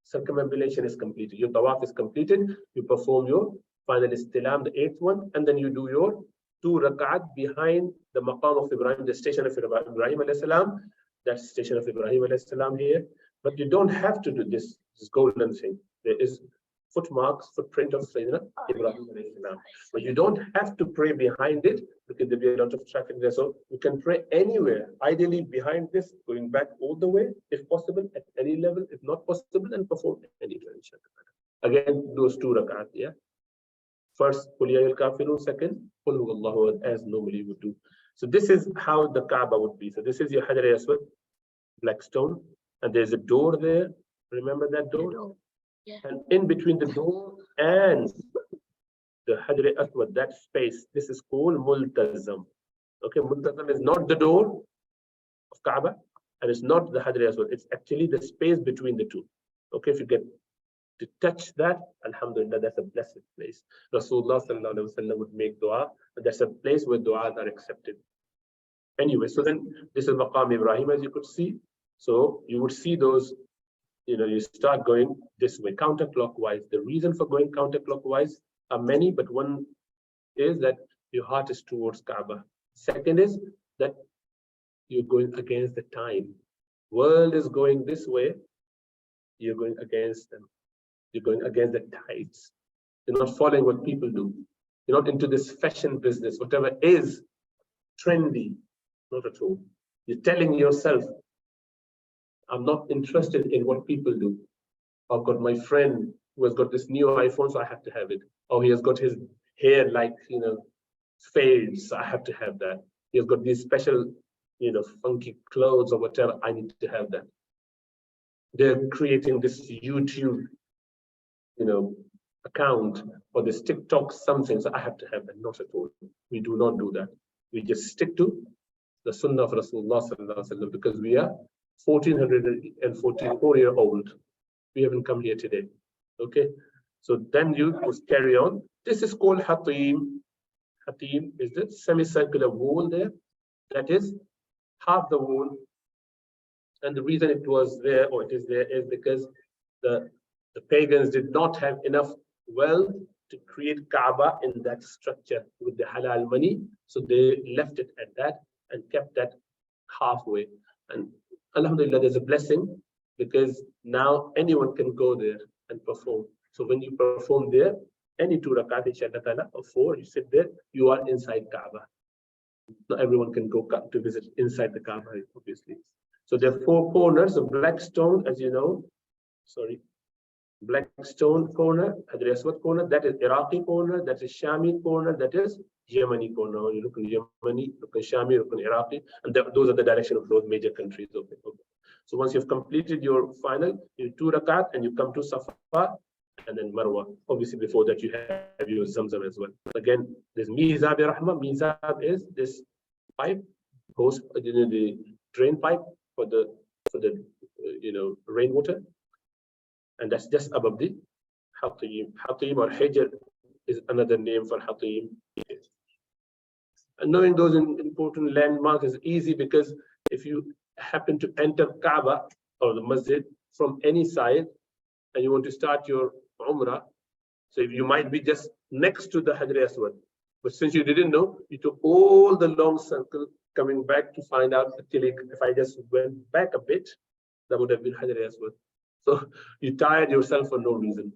circumambulation is completed. Your tawaf is completed. You perform your final istilam, the 8th one, and then you do your 2 rak'at behind the maqam of Ibrahim, the station of Ibrahim alayhi salam. That's station of Ibrahim alayhi salam here. But you don't have to do this golden thing. There is footprint of Sayyidina Ibrahim alayhi salam. But you don't have to pray behind it because there'll be a lot of traffic there. So you can pray anywhere, ideally behind this, going back all the way, if possible, at any level. If not possible, then perform anywhere. Again, those 2 rak'at, yeah. First, Qul ya ayyuhal kafirun. Second, Qul huwallahu ahad, as normally you would do. So this is how the Kaaba would be. So this is your Hajar Aswad, black stone, and there's a door there. Remember that door? Yeah. And in between the door and the Hajar Aswad, that space, this is called Multazam. Okay, Multazam is not the door of Kaaba, and it's not the Hajar Aswad. It's actually the space between the two. Okay, if you get to touch that, alhamdulillah, that's a blessed place. Rasulullah sallallahu alaihi wasallam would make dua, and that's a place where du'as are accepted. Anyway, so then this is Maqam Ibrahim, as you could see. So you would see those, you start going this way, counterclockwise. The reason for going counterclockwise are many, but one is that your heart is towards Kaaba. Second is that you're going against the time. World is going this way, you're going against them. You're going against the tides. You're not following what people do. You're not into this fashion business, whatever is trendy, not at all. You're telling yourself, I'm not interested in what people do. I've got my friend who has got this new iPhone, so I have to have it. Or he has got his hair like, fades, so I have to have that. He has got these special, funky clothes or whatever, I need to have that. They're creating this YouTube, account or this TikTok something, so I have to have that. Not at all. We do not do that. We just stick to the Sunnah of Rasulullah sallallahu alaihi wasallam because we are 1444-year-old. We haven't come here today. Okay, so then you just carry on. This is called Hatim. Hatim is the semicircular wall there. That is half the wall. And the reason it was there, or it is there, is because the pagans did not have enough wealth to create Kaaba in that structure with the halal money. So they left it at that and kept that halfway. And alhamdulillah, there's a blessing because now anyone can go there and perform. So when you perform there, any 2 rakat, inshallah, or 4, you sit there, you are inside Kaaba. Not everyone can go to visit inside the Kaaba, obviously. So there are 4 corners, a black stone, as you know, black stone corner, Hajar Aswad corner, that is Iraqi corner, that is Shami corner, that is Yemeni corner. You look in Yemeni, look in Shami, look in Iraqi, and those are the direction of those major countries. Okay. So once you've completed your final, you 2 rakat, and you come to Safa, and then Marwa. Obviously, before that, you have your Zamzam as well. Again, there's Mizab Rahma. Mizab is this pipe, goes the drain pipe for the rainwater, and that's just above the Hatim. Hatim or Hijr is another name for Hatim. And knowing those important landmarks is easy, because if you happen to enter Kaaba or the Masjid from any side and you want to start your Umrah, so you might be just next to the Hajar Aswad. But since you didn't know, you took all the long circle coming back to find out actually if I just went back a bit, that would have been Hajar Aswad. So you tired yourself for no reason.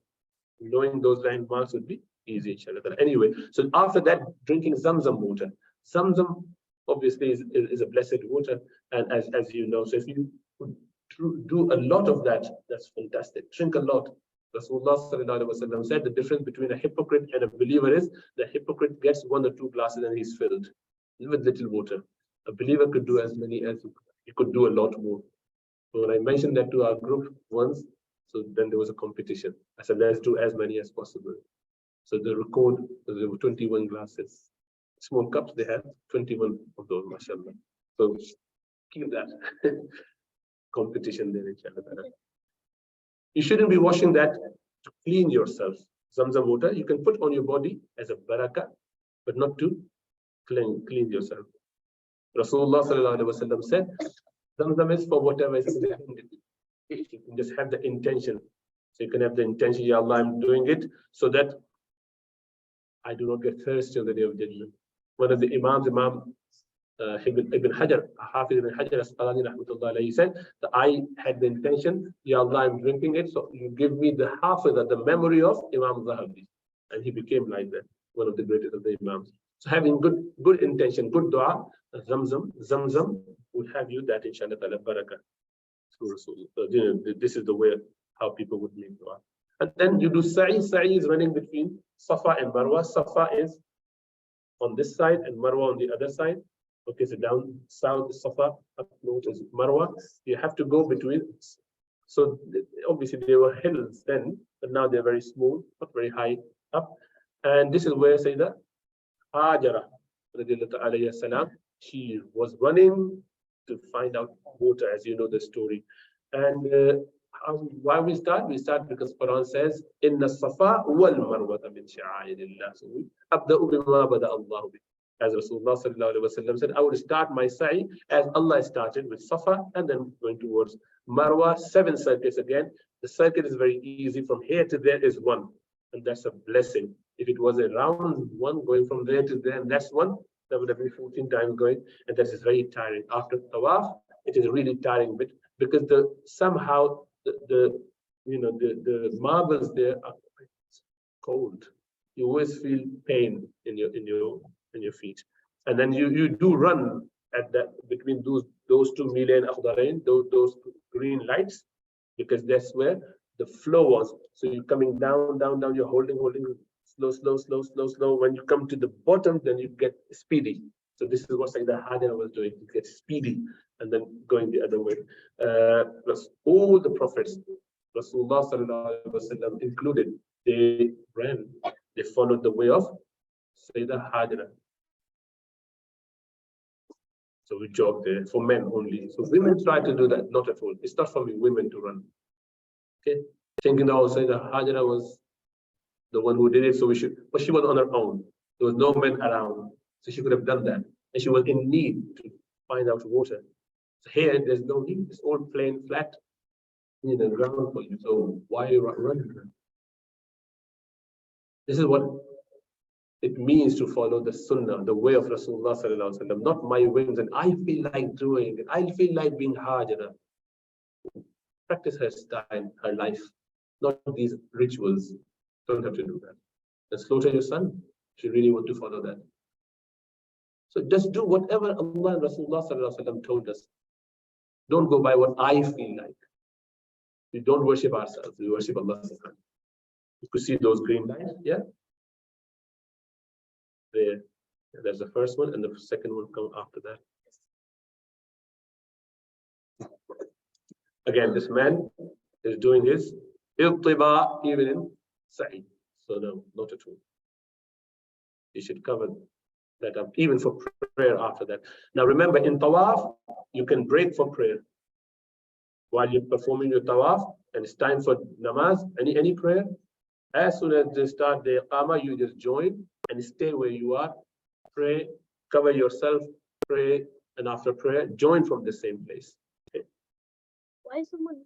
Knowing those landmarks would be easy, inshallah. Anyway, so after that, drinking Zamzam water. Zamzam obviously is a blessed water, and as you know, so if you do a lot of that, that's fantastic. Drink a lot. Rasulullah sallallahu alaihi wasallam said the difference between a hypocrite and a believer is the hypocrite gets 1 or 2 glasses and he's filled with little water. A believer could do as many as he could do a lot more. So when I mentioned that to our group once, so then there was a competition. I said, let's do as many as possible. So the record, there were 21 glasses. Small cups, they had 21 of those, mashallah. So keep that competition there, inshallah. You shouldn't be washing that to clean yourself. Zamzam water, you can put on your body as a barakah, but not to clean yourself. Rasulullah sallallahu alaihi wasallam said, Zamzam is for whatever is intended. You can just have the intention. So you can have the intention, Ya Allah, I'm doing it so that I do not get thirsty on the day of judgment. One of the Imams, Imam Ibn Hajar, Hafiz Ibn Hajar Asqalani rahmatullah alayhi, said that I had the intention, Ya Allah, I'm drinking it, so you give me the Hafiz, the memory of Imam Zahabi. And he became like that, one of the greatest of the Imams. So having good intention, good dua, Zamzam would have you that, inshallah ta'ala, barakah. This is the way how people would make dua. And then you do sa'i. Sa'i is running between Safa and Marwa. Safa is on this side and Marwa on the other side. Okay, so down south is Safa, up north is Marwa. You have to go between. So obviously there were hills then, but now they're very small, not very high up. And this is where Sayyidah Hajara, she was running to find out water, as you know the story. And why we start? We start because Quran says, Inna Safa wal Marwata min sha'airillah. So we abda'u bima bada Allahu bi. As Rasulullah sallallahu alaihi wasallam said, I would start my sa'i as Allah started with Safa and then going towards Marwa, 7 circuits again. The circuit is very easy. From here to there is 1. And that's a blessing. If it was a round one going from there to there, and that's 1, that would have been 14 times going, and that is very tiring. After tawaf, it is a really tiring bit because somehow the marbles there are cold. You always feel pain in your feet, and then you do run at that between those 2 million akhdarain, those green lights, because that's where the flow was. So you're coming down, you're holding slow. When you come to the bottom, then you get speedy. So this is what Sayyidah Hajara was doing. You get speedy and then going the other way. Plus all the prophets, Rasulullah sallallahu alaihi wasallam included, they ran, they followed the way of Sayyidah Hajara. So we jog there for men only. So women try to do that, not at all. It's not for women to run. Okay, thinking that Sayyidah Hajara was the one who did it, so but she was on her own. There was no men around, so she could have done that. And she was in need to find out water. So here, there's no need. It's all plain, flat, ground for you. So why are you running? This is what it means to follow the Sunnah, the way of Rasulullah sallallahu alaihi wasallam, not my whims. And I feel like doing it. I feel like being Hajara. Practice her style, her life, not these rituals. Don't have to do that. And slaughter your son if you really want to follow that. So just do whatever Allah and Rasulullah sallallahu alaihi wasallam told us. Don't go by what I feel like. We don't worship ourselves. We worship Allah subhanahu wa ta'ala. You could see those green lines, yeah? There. There's the first one, and the second one will come after that. Again, this man is doing his iltiba even in sa'i. So no, not at all. You should cover that up, even for prayer after that. Now remember, in tawaf, you can break for prayer. While you're performing your tawaf, and it's time for namaz, any prayer, as soon as they start the iqamah, you just join and stay where you are, pray, cover yourself, pray, and after prayer, join from the same place. Okay. Why someone?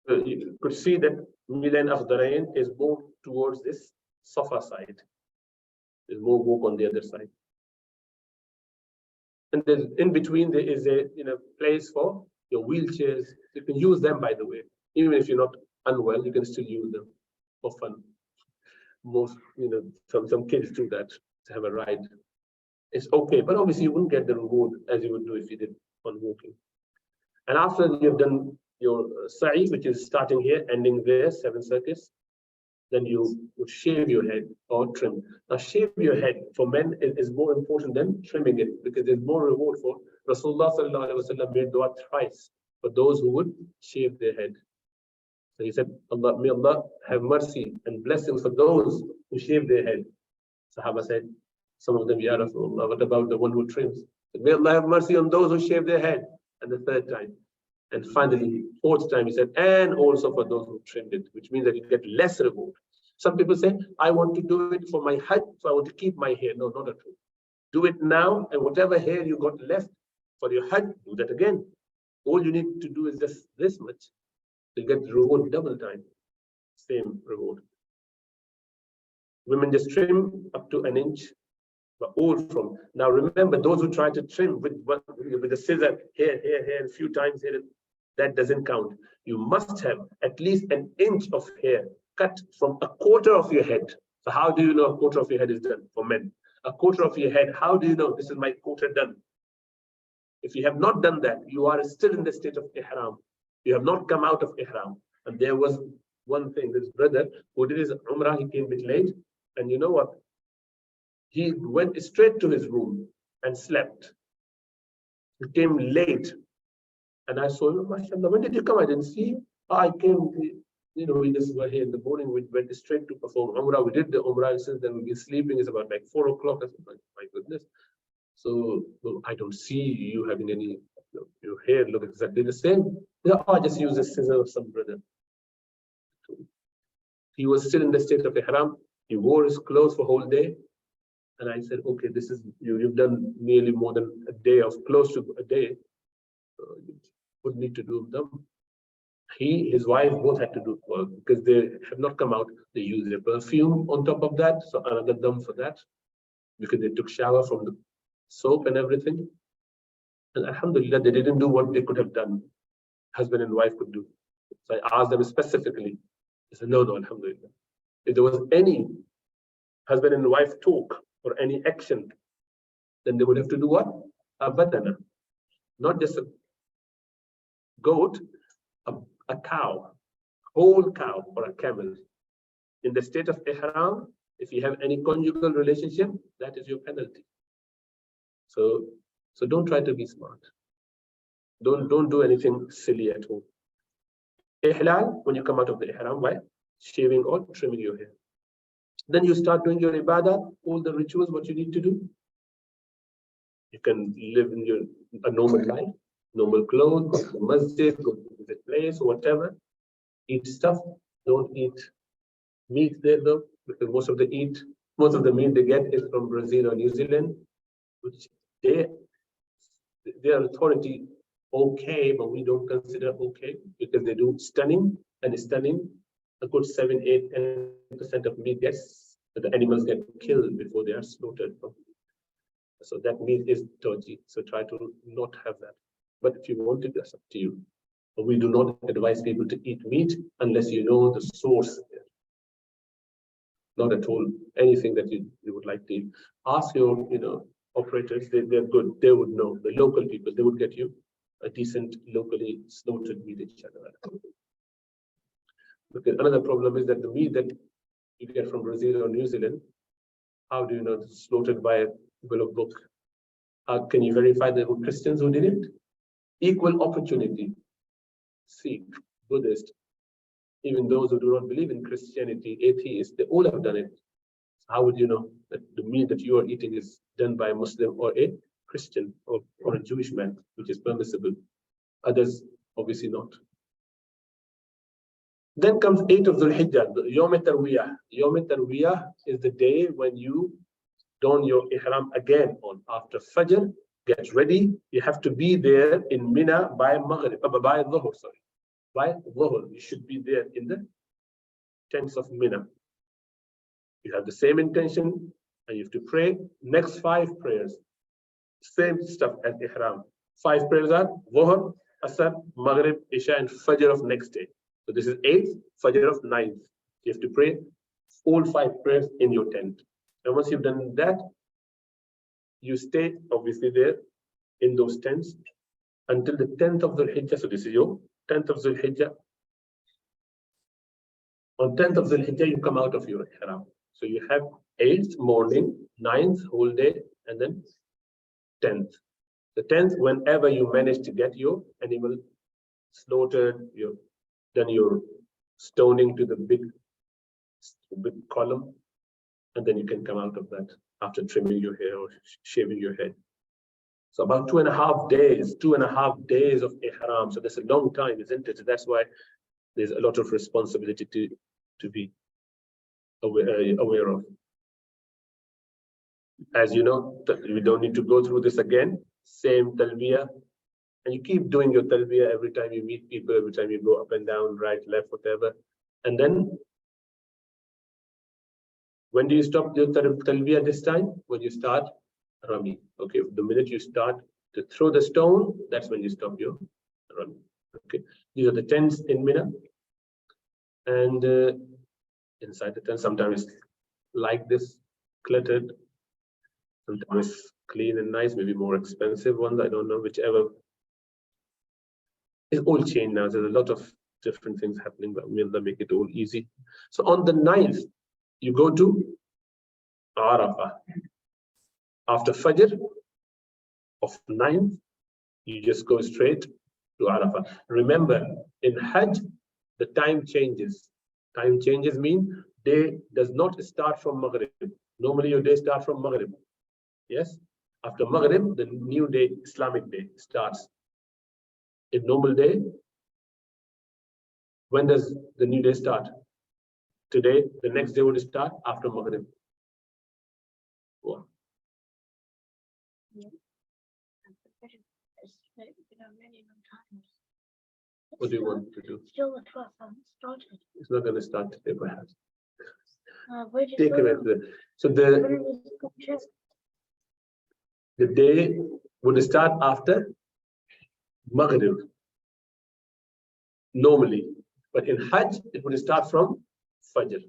You could see that Milan Akhdarain is more towards this Safa side. There's more walk on the other side. And then in between there is a place for your wheelchairs. You can use them, by the way. Even if you're not unwell, you can still use them for fun. Most, some kids do that to have a ride. It's okay, but obviously you wouldn't get the reward as you would do if you did on walking. And after you've done your sa'i, which is starting here, ending there, 7 circuits, then you would shave your head or trim. Now, shave your head for men is more important than trimming it, because there's more reward for Rasulullah sallallahu alaihi wasallam made dua thrice for those who would shave their head. So he said, Allah, may Allah have mercy and blessings for those who shave their head. Sahaba said, some of them, Ya Rasulullah, what about the one who trims? May Allah have mercy on those who shave their head. And the third time. And finally, fourth time, he said, and also for those who trimmed it, which means that you get less reward. Some people say, I want to do it for my hajj, so I want to keep my hair. No, not at all. Do it now, and whatever hair you got left for your hajj, do that again. All you need to do is just this much. You get the reward double time. Same reward. Women just trim up to an inch, but all from. Now remember, those who try to trim with the scissor here, a few times here, that doesn't count. You must have at least an inch of hair cut from a quarter of your head. So how do you know a quarter of your head is done for men? A quarter of your head, how do you know this is my quarter done? If you have not done that, you are still in the state of ihram. You have not come out of ihram. And there was one thing, this brother who did his umrah, he came a bit late. And you know what? He went straight to his room and slept. He came late. And I saw him, mashallah, when did you come? I didn't see you. I came, we just were here in the morning. We went straight to perform umrah. We did the umrah, and since then we've been sleeping. It's about like 4 o'clock. I said, my goodness. So I don't see you having any, your hair look exactly the same. I just use a scissor of some brother. He was still in the state of ihram. He wore his clothes for whole day. And I said, okay, this is, you've done nearly more than a day, of close to a day. You would need to do them. His wife both had to do work because they have not come out. They use their perfume on top of that. So another dam for that, because they took shower from the soap and everything. And alhamdulillah, they didn't do what they could have done. Husband and wife could do. So I asked them specifically. They said, no, alhamdulillah. If there was any husband and wife talk or any action, then they would have to do what? A badana. Not just a goat, a cow, whole cow or a camel. In the state of ihram, if you have any conjugal relationship, that is your penalty. So don't try to be smart. Don't do anything silly at all. Ihlal, when you come out of the ihram, why? Shaving or trimming your hair. Then you start doing your ibadah, all the rituals, what you need to do. You can live in a normal life, normal clothes, go to the masjid, go to the place, whatever. Eat stuff, don't eat meat there though, because most of the meat they get is from Brazil or New Zealand, which their authority okay, but we don't consider okay because they do stunning, and stunning a good 7, 8, 10% of meat gets, the animals get killed before they are slaughtered. So that meat is dodgy. So try to not have that. But if you want it, that's up to you. But we do not advise people to eat meat unless you know the source. Not at all. Anything that you would like to eat. Ask your operators, they're good. They would know. The local people, they would get you a decent locally slaughtered meat. Because another problem is that the meat that you get from Brazil or New Zealand, how do you know it's slaughtered by a bill of book? How can you verify there were Christians who did it? Equal opportunity. Sikh, Buddhist, Even those who do not believe in Christianity, atheists, they all have done it. How would you know that the meal that you are eating is done by a Muslim or a Christian or a Jewish man, which is permissible? Others, obviously not. Then comes 8 of Dhul Hijjah, Yom Tarwiyah. Yom Tarwiyah is the day when you don your ihram again on after Fajr. Get ready. You have to be there in Mina by Maghrib, by Dhuhr, sorry. By Dhuhr. You should be there in the tents of Mina. You have the same intention and you have to pray. Next 5 prayers, same stuff as ihram. 5 prayers are Dhuhr, Asr, Maghrib, Isha, and Fajr of next day. So this is 8th, Fajr of 9th. You have to pray all 5 prayers in your tent. And once you've done that, you stay obviously there in those tents until the 10th of Dhul Hijjah. So this is your 10th of Dhul Hijjah. On 10th of Dhul Hijjah, you come out of your ihram. So you have 8th morning, 9th whole day, and then 10th. The 10th, whenever you manage to get your animal slaughtered, you've done your stoning to the big column, and then you can come out of that after trimming your hair or shaving your head. So about 2.5 days, 2.5 days of ihram. So that's a long time, isn't it? So that's why there's a lot of responsibility to be aware of. As you know, we don't need to go through this again. Same talbiyah. And you keep doing your talbiyah every time you meet people, every time you go up and down, right, left, whatever. And then, when do you stop your talbiyah this time? When you start Rami. Okay, the minute you start to throw the stone, that's when you stop your Rami. Okay, these are the tents in Mina. And inside the tent, sometimes it's like this, cluttered. Sometimes it's clean and nice, maybe more expensive ones, I don't know, whichever. It's all changed now. There's a lot of different things happening, but we'll make it all easy. So on the 9th, you go to Arafah. After Fajr of 9th, you just go straight to Arafah. Remember, in Hajj, the time changes. Time changes mean day does not start from Maghrib. Normally your day starts from Maghrib. Yes? After Maghrib, the new day, Islamic day, starts. In normal day, when does the new day start? Today, the next day would start after Maghrib. Wow. Yeah. What do you want to do? Still the 12th hasn't started. It's not going to start today, perhaps. Where did Take it. So the day would start after Maghrib, normally. But in Hajj, it would start from Fajr,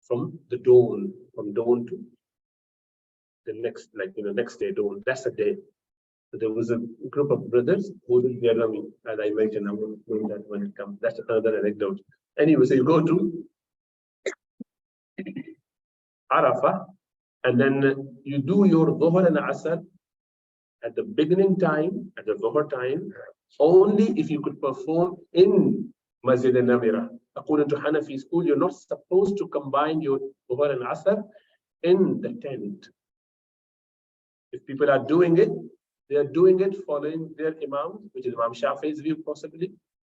from the dawn, from dawn to the next, next day, dawn. That's the day. So there was a group of brothers who did their Rami, as I mentioned. I'm going to bring that when it comes. That's another anecdote. Anyway, so you go to Arafah, and then you do your Dhuhr and Asr at the beginning time, at the Dhuhr time, only if you could perform in Masjid al-Namira. According to Hanafi school, you're not supposed to combine your Dhuhr and Asr in the tent. If people are doing it, they are doing it following their Imam, which is Imam Shafi's view possibly,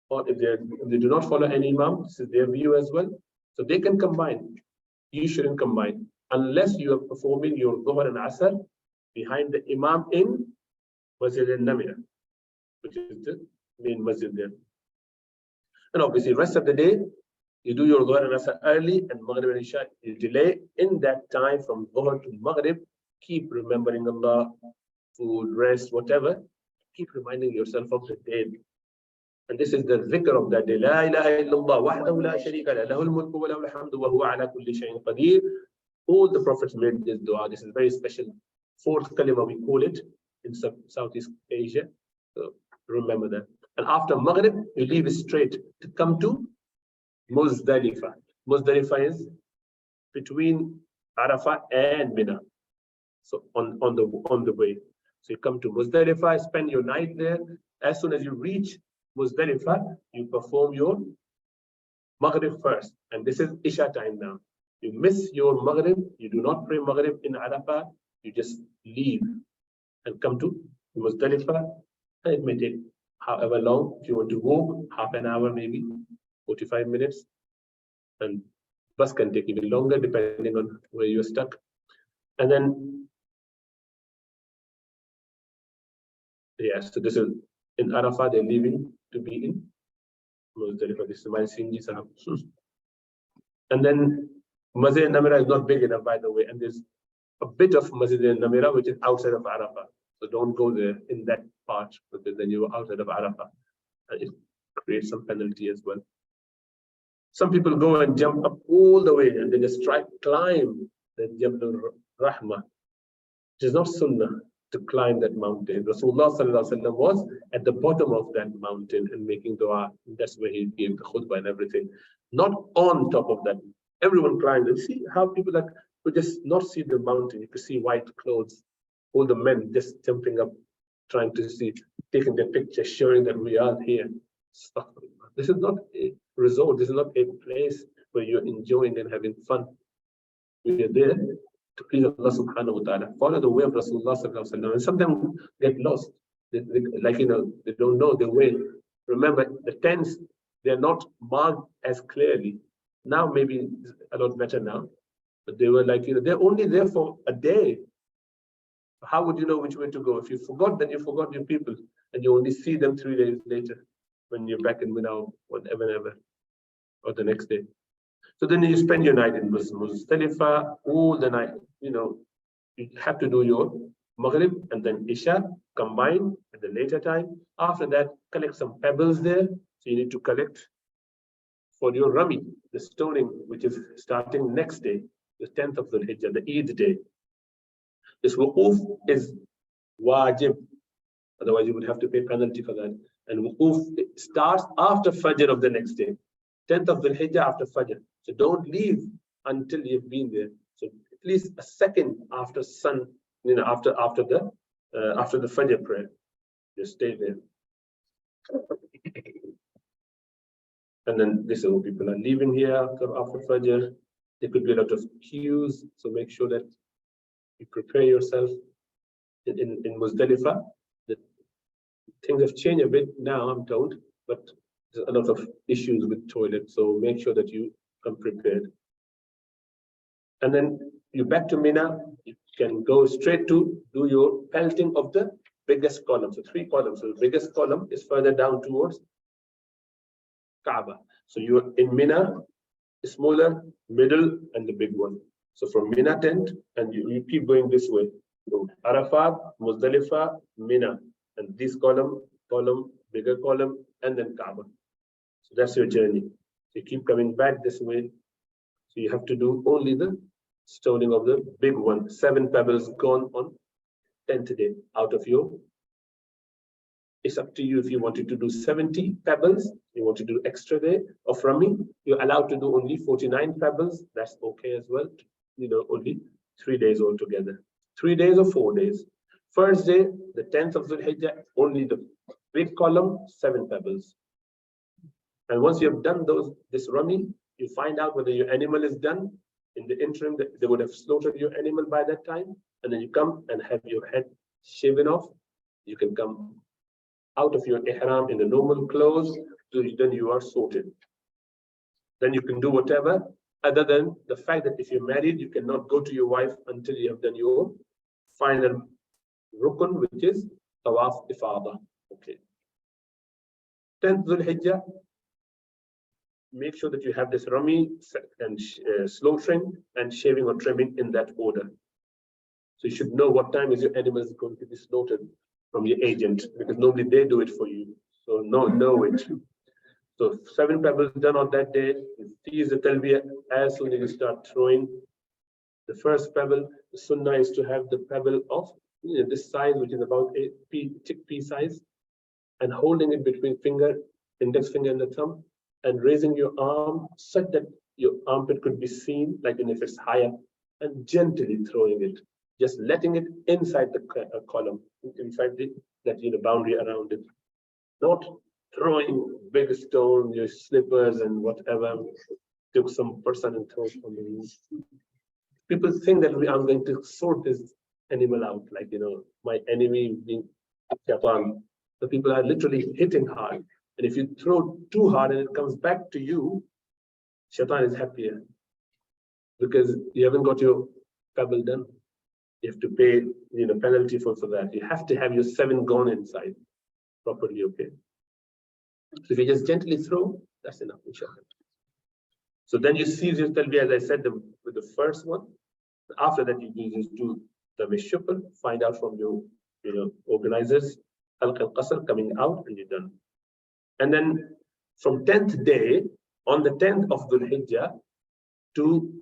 or if they do not follow any Imam, this is their view as well. So they can combine. You shouldn't combine unless you are performing your Dhuhr and Asr behind the Imam in Masjid al-Namira, which is the main masjid there. And obviously, the rest of the day, you do your Dhuhr and Asr early, and Maghrib and Isha you delay. In that time from Dhuhr to Maghrib, keep remembering Allah, food, rest, whatever. Keep reminding yourself of the day. And this is the dhikr of that day. La ilaha illallah wahdahu la sharika la lahul mulku wa lahul hamdu wa huwa ala kulli shay'in qadir. All the prophets made this dua. This is very special. 4th kalima, we call it in Southeast Asia. So remember that. And after Maghrib, you leave straight to come to Muzdalifah. Muzdalifah is between Arafah and Mina. So on the way. So you come to Muzdalifah, spend your night there. As soon as you reach Muzdalifah, you perform your Maghrib first, and this is Isha time now. You miss your Maghrib, you do not pray Maghrib in Arafah, you just leave and come to Muzdalifah, and it may take however long. If you want to walk, half an hour maybe, 45 minutes, and bus can take even longer depending on where you're stuck. And then, yeah, so this is in Arafah, they're leaving to be in Muzdalifah. This is my Sinji Sahab. And then Masjid Namira is not big enough, by the way, and there's a bit of Masjid Namira which is outside of Arafah. So don't go there in that part, because then you're outside of Arafah. And it creates some penalty as well. Some people go and jump up all the way and they just climb the Jabal Rahmah, which is not Sunnah to climb that mountain. Rasulullah was at the bottom of that mountain and making dua. That's where he gave the khutbah and everything. Not on top of that. Everyone climbed. And see how people that could just not see the mountain. You could see white clothes, all the men just jumping up, trying to see, taking their picture, showing that we are here. This is not a resort. This is not a place where you're enjoying and having fun. We are there to please Allah subhanahu wa ta'ala. Follow the way of Rasulullah sallallahu alaihi wasallam. And some of them get lost. They don't know the way. Remember, the tents, they're not marked as clearly. Now maybe it's a lot better now. But they were they're only there for a day. How would you know which way to go? If you forgot, then you forgot your people. And you only see them 3 days later when you're back in Mina, whatever, or the next day. So then you spend your night in Muzdalifah all the night. You have to do your Maghrib and then Isha combined at the later time. After that, collect some pebbles there. So you need to collect for your Rami, the stoning, which is starting next day, the 10th of the Hijjah, the Eid day. This wuquf is wajib. Otherwise, you would have to pay penalty for that. And wuquf starts after Fajr of the next day, 10th of the Hijjah after Fajr. So don't leave until you've been there. So at least a second after sun, after the Fajr prayer, just stay there. And then this is what people are leaving here after Fajr. There could be a lot of queues, so make sure that you prepare yourself in Muzdalifah. Things have changed a bit now, I'm told, but there's a lot of issues with toilets, so make sure that you come prepared. And then you're back to Mina. You can go straight to do your pelting of the biggest column. So 3 columns. So the biggest column is further down towards Kaaba. So you're in Mina, smaller, middle, and the big one. So from Mina tent, and you keep going this way. So Arafat, Muzdalifah, Mina, and this column, bigger column, and then Kaaba. So that's your journey. So you keep coming back this way. So you have to do only the stoning of the big one. 7 pebbles gone on 10th day out of your. It's up to you if you wanted to do 70 pebbles, you want to do extra day of Rami, you're allowed to do only 49 pebbles. That's okay as well. Only 3 days altogether. 3 days or 4 days. First day, the 10th of Dhul Hijjah, only the big column, 7 pebbles. And once you have done this Rami, you find out whether your animal is done. In the interim, they would have slaughtered your animal by that time. And then you come and have your head shaven off. You can come out of your ihram in the normal clothes, so then you are sorted. Then you can do whatever, other than the fact that if you're married, you cannot go to your wife until you have done your final rukun, which is tawaf ifada. Okay. 10th Dhul Hijjah, make sure that you have this Rami and slaughtering and shaving or trimming in that order. So you should know what time is your animal is going to be slaughtered from your agent, because normally they do it for you. So know it. So 7 pebbles done on that day. You tease the talbiyah as soon as you start throwing. The first pebble, the sunnah is to have the pebble of this size, which is about a chickpea size, and holding it between index finger and the thumb, and raising your arm such that your armpit could be seen, like if it's higher, and gently throwing it, just letting it inside the column, inside that boundary around it, not throwing big stone, your slippers and whatever. Took some person and throw it on the roof. People think that I'm going to sort this animal out, like, my enemy being Shaitan. The people are literally hitting hard. And if you throw too hard and it comes back to you, Shaitan is happier because you haven't got your pebble done. You have to pay, penalty for that. You have to have your 7 gone inside properly, okay? So if you just gently throw, that's enough, inshallah. So then you cease your talbiyah, as I said, with the first one. After that, you just do the shukr, find out from your organizers, al-qasr coming out, and you're done. And then from 10th day, on the 10th of Dhul Hijjah, to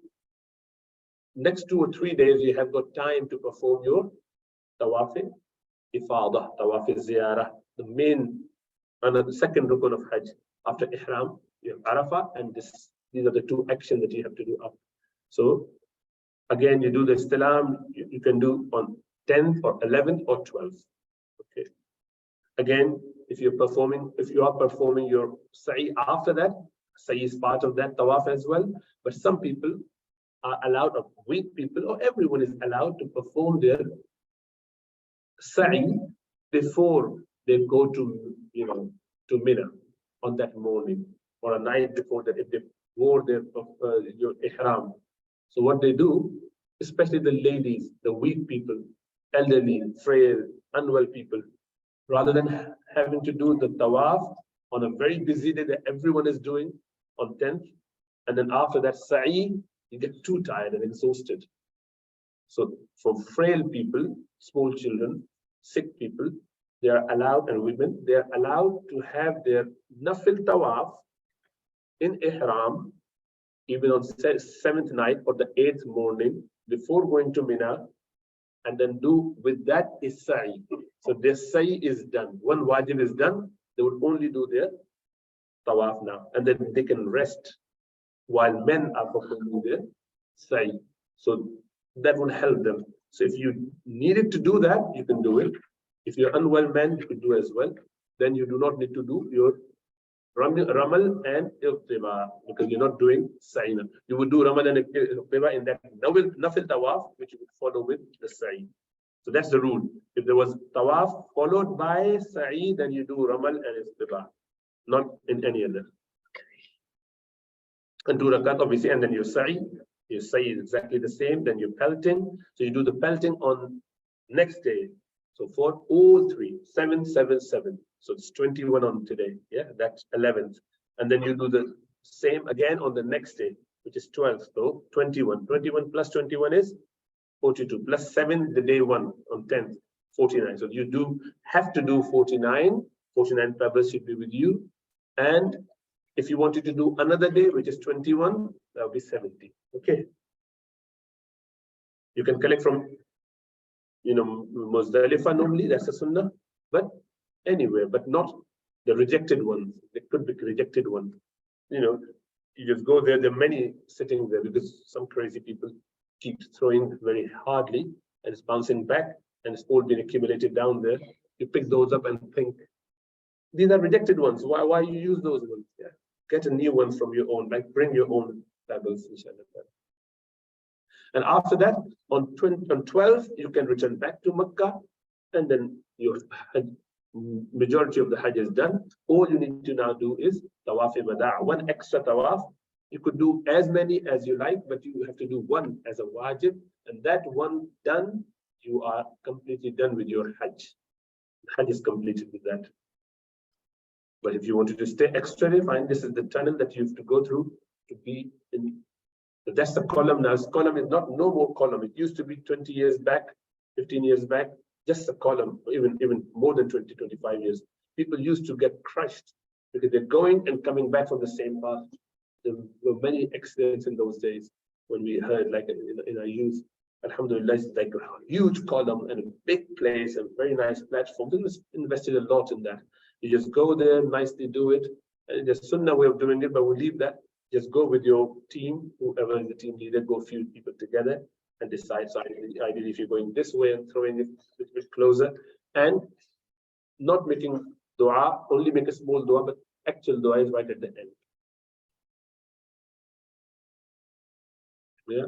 next 2 or 3 days, you have got time to perform your tawaf ifadah, tawaf ziyarah, the main, the second rukun of Hajj. After Ihram, you have Arafah, and these are the 2 actions that you have to do up. So again, you do the istilam, you can do on 10th or 11th or 12th. Okay. Again, if you are performing your sa'i after that, sa'i is part of that tawaf as well. But some people are allowed, or weak people, or everyone is allowed to perform their sa'i before they go to to Mina on that morning, or a night before that, if they wore their your ihram. So what they do, especially the ladies, the weak people, elderly, frail, unwell people, rather than having to do the tawaf on a very busy day that everyone is doing on 10th, and then after that sa'i, you get too tired and exhausted. So for frail people, small children, sick people, they are allowed, and women, they are allowed to have their nafil tawaf in ihram, even on 7th night or the 8th morning before going to Mina, and then do with that is sa'i. So their sa'i is done. One wajib is done. They would only do their tawaf now, and then they can rest while men are performing their sa'i. So that will help them. So if you needed to do that, you can do it. If you're unwell man, you can do as well. Then you do not need to do your Ramal and Iqtiba, because you're not doing sa'i. You would do Ramal and Iqtiba in that nafil tawaf, which you would follow with the sa'i. So that's the rule. If there was tawaf followed by sa'i, then you do Ramal and Iqtiba, not in any other. And 2 rakat, obviously, and then your sa'i. Your sa'i is exactly the same. Then you're pelting. So you do the pelting on next day. So for all 3, 7, 7, 7. So it's 21 on today. Yeah, that's 11th. And then you do the same again on the next day, which is 12th. So 21. 21 plus 21 is 42. Plus 7, the day 1 on 10th, 49. So you have to do 49. 49 pebbles should be with you. And if you wanted to do another day, which is 21, that would be 70. Okay. You can collect from Muzdalifah normally, that's a sunnah, but anywhere, but not the rejected ones. There could be rejected ones. You just go there. There are many sitting there because some crazy people keep throwing very hardly and it's bouncing back and it's all been accumulated down there. You pick those up and think, these are rejected ones. Why you use those ones? Yeah. Get a new one from your own, like bring your own pebbles, inshallah. And after that, on 12th, you can return back to Makkah, and then your majority of the Hajj is done. All you need to now do is tawaf wada', 1 extra tawaf. You could do as many as you like, but you have to do 1 as a wajib, and that 1 done, you are completely done with your Hajj. Hajj is completed with that. But if you wanted to stay extra, fine. This is the tunnel that you have to go through to be in. That's the column now. This column is no more column. It used to be 20 years back, 15 years back, just a column, even more than 20, 25 years. People used to get crushed because they're going and coming back from the same path. There were many accidents in those days when we heard, like in our youth. Alhamdulillah, it's like a huge column and a big place and very nice platform. They invested a lot in that. You just go there, nicely do it. And there's a sunnah way of doing it, but we'll leave that. Just go with your team, whoever is the team leader, go a few people together and decide. So ideally, if you're going this way and throwing it a bit closer and not making Dua, only make a small dua, but actual dua is right at the end. Yeah.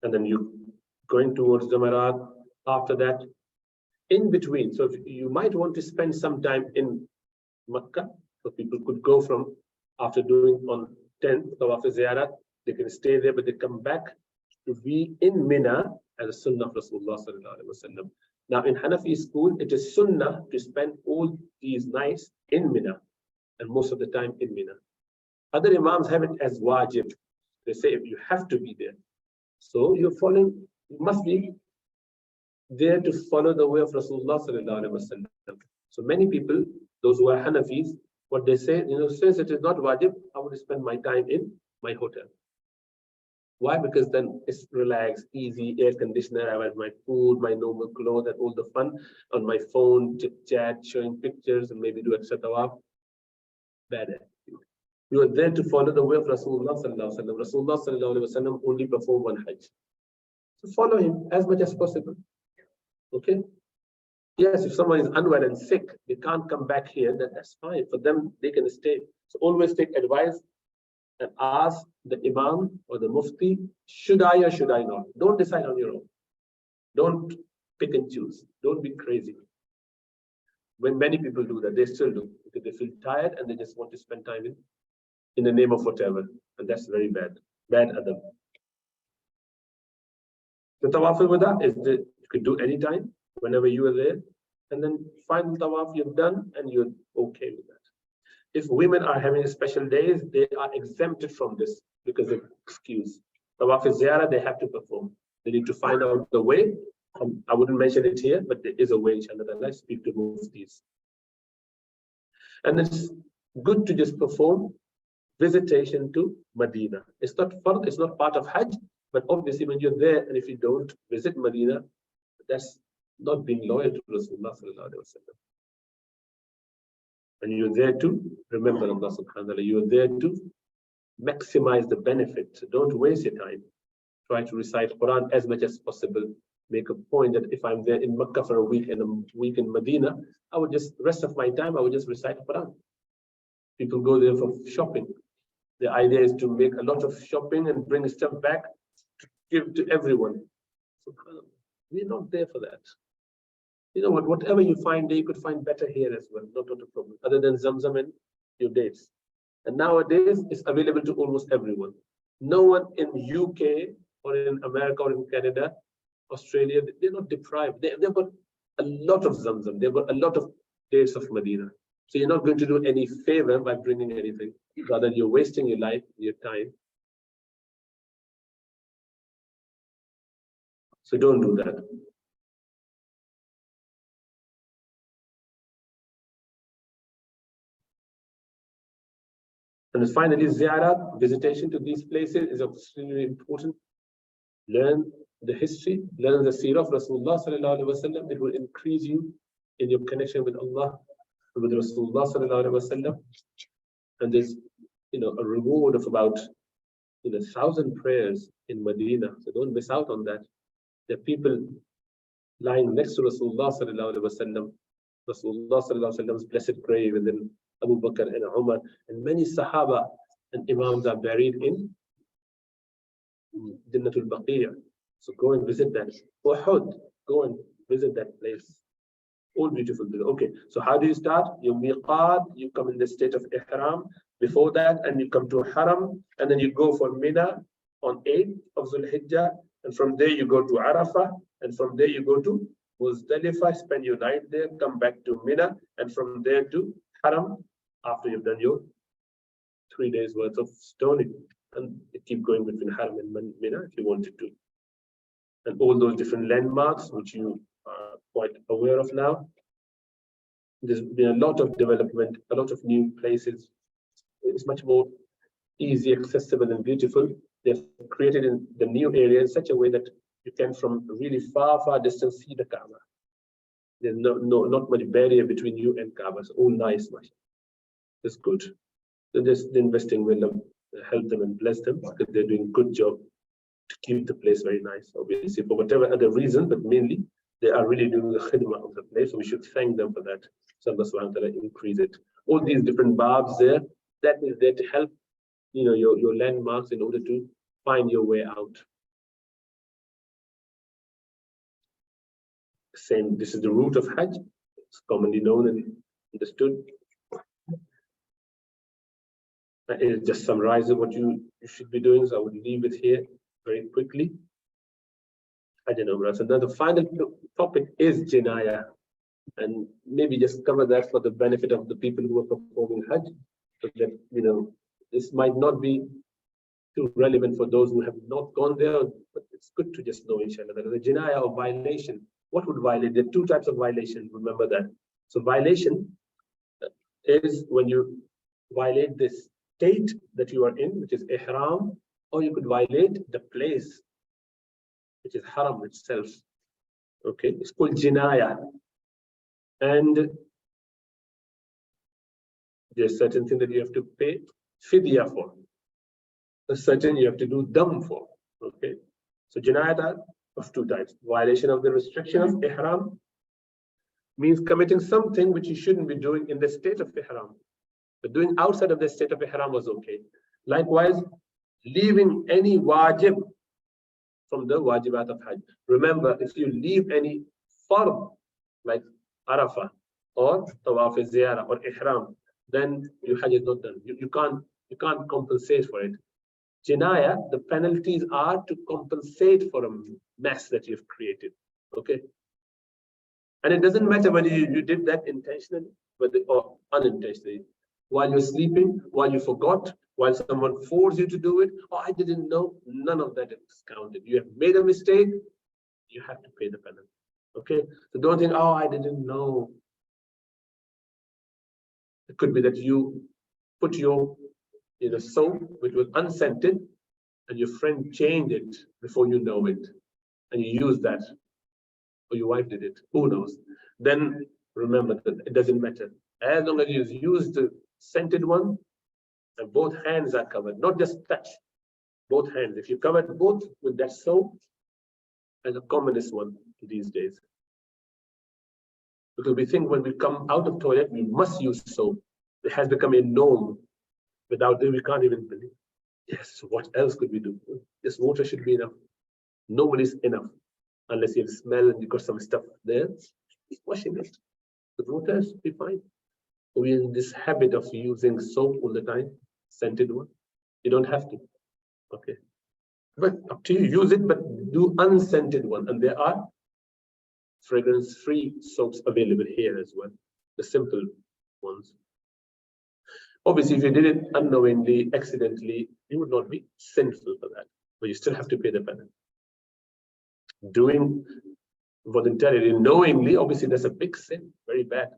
And then you going towards Jamarat. After that, in between. So if you might want to spend some time in Makkah, so people could go from after doing on 10th Tawaf Ziyarat, they can stay there, but they come back to be in Mina as a sunnah of Rasulullah sallallahu alaihi wasallam. Now in Hanafi school, it is sunnah to spend all these nights in Mina, and most of the time in Mina. Other Imams have it as wajib. They say you have to be there. So you're following, you must be there to follow the way of Rasulullah sallallahu alaihi wasallam. So many people, those who are Hanafis, what they say, since it is not wajib, I would spend my time in my hotel. Why? Because then it's relaxed, easy, air conditioner, I have my food, my normal clothes, and all the fun on my phone, chat, showing pictures, and maybe do extra tawaf. Bad attitude. You are there to follow the way of Rasulullah sallallahu alaihi wasallam. Rasulullah sallallahu alaihi wasallam only performed one Hajj. So follow him as much as possible. Okay? Yes, if someone is unwell and sick, they can't come back here, then that's fine. For them, they can stay. So always take advice and ask the Imam or the Mufti, should I or should I not? Don't decide on your own. Don't pick and choose. Don't be crazy. When many people do that, they still do, because they feel tired and they just want to spend time in the name of whatever. And that's very bad. Bad adab. The Tawaf al-Wada is you could do anytime, whenever you are there, and then final tawaf you've done and you're okay with that. If women are having special days, they are exempted from this because of excuse. Tawaf al-Ziyarah, they have to perform. They need to find out the way. I wouldn't mention it here, but there is a way, inshallah. I speak to muftis. And it's good to just perform visitation to Medina. It's not fard, it's not part of Hajj, but obviously when you're there and if you don't visit Medina, that's not being loyal to Rasulullah sallallahu alaihi wasallam. And you're there to remember Allah subhanahu wa ta'ala. You're there to maximize the benefit. So don't waste your time. Try to recite Quran as much as possible. Make a point that if I'm there in Makkah for a week and a week in Medina, I would just, rest of my time, I would just recite Quran. People go there for shopping. The idea is to make a lot of shopping and bring stuff back to give to everyone. So we're not there for that. You know what, whatever you find there, you could find better here as well, not a problem, other than Zamzam and your dates. And nowadays, it's available to almost everyone. No one in UK or in America or in Canada, Australia, they're not deprived. They've got a lot of Zamzam. They've got a lot of dates of Medina. So you're not going to do any favor by bringing anything. Rather, you're wasting your life, your time. So don't do that. And finally, ziyarat, visitation to these places is extremely important. Learn the history, learn the seerah of Rasulullah sallallahu alaihi wasallam. It will increase you in your connection with Allah, with Rasulullah sallallahu alaihi wasallam. And there's, a reward of about, 1,000 prayers in Medina. So don't miss out on that. There are people lying next to Rasulullah sallallahu alaihi wasallam, Rasulullah sallallahu alaihi wasallam's blessed grave, and then Abu Bakr and Umar, and many Sahaba and Imams are buried in Jannatul Baqiyah. So go and visit that. Uhud, go and visit that place. All beautiful. Okay, so how do you start? You miqat, you come in the state of ihram before that, and you come to Haram, and then you go for Mina on 8th of Zulhijjah, and from there you go to Arafah, and from there you go to Muzdalifah, spend your night there, come back to Mina, and from there to Haram after you've done your 3 days worth of stoning. And you keep going between Haram and Mina if you wanted to. And all those different landmarks which you are quite aware of now. There's been a lot of development, a lot of new places. It's much more easy, accessible, and beautiful. They've created in the new area in such a way that you can, from a really far distance, see the Kaaba. There's not much barrier between you and Kaaba. It's all nice, much. It's good. So the investing will help them and bless them because they're doing a good job to keep the place very nice. Obviously, for whatever other reason, but mainly They are really doing the khidmah of the place, so we should thank them for that. So Allah subhanahu wa ta'ala increase it. All these different babs there, that is there to help, your landmarks in order to find your way out. Same, this is the route of Hajj. It's commonly known and understood. That is just summarizing what you should be doing. So I would leave it here very quickly. Hajj and Umrah. So now the final topic is Jinaya. And maybe just cover that for the benefit of the people who are performing Hajj. So that, this might not be too relevant for those who have not gone there, but it's good to just know, inshallah, that the Jinaya or violation. What would violate? There are two types of violation, remember that. So violation is when you violate the state that you are in, which is ihram, or you could violate the place, which is haram itself. Okay, it's called jinaya. And there's certain thing that you have to pay fidya for. A certain you have to do dam for. Okay, so jinayat are of two types. Violation of the restriction of ihram means committing something which you shouldn't be doing in the state of ihram. But doing outside of the state of ihram was okay. Likewise, leaving any wajib from the wajibat of Hajj. Remember, if you leave any fard like Arafah or Tawaf al-Ziyarah or Ihram, then your Hajj is not done. You can't compensate for it. Jinaya, the penalties are to compensate for a mess that you've created. Okay. And it doesn't matter whether you did that intentionally or unintentionally. While you're sleeping, while you forgot, while someone forced you to do it, or I didn't know, none of that is counted. You have made a mistake, you have to pay the penalty. Okay? So don't think, oh, I didn't know. It could be that you put your soap, which was unscented, and your friend changed it before you know it, and you use that, or your wife did it, who knows? Then remember that it doesn't matter. As long as you use the scented one, and both hands are covered, not just touch, both hands. If you covered both with that soap, as a commonest one these days. Because we think when we come out of toilet, we must use soap. It has become a norm. Without it, we can't even believe. Yes, what else could we do? This water should be enough. Normally it's enough. Unless you have smell and you got some stuff there, keep washing it. The water should be fine. We're in this habit of using soap all the time, scented one. You don't have to. Okay. But up to you, use it, but do unscented one. And there are fragrance-free soaps available here as well, the simple ones. Obviously, if you did it unknowingly, accidentally, you would not be sinful for that, but you still have to pay the penalty. Doing voluntarily, knowingly, obviously that's a big sin, very bad.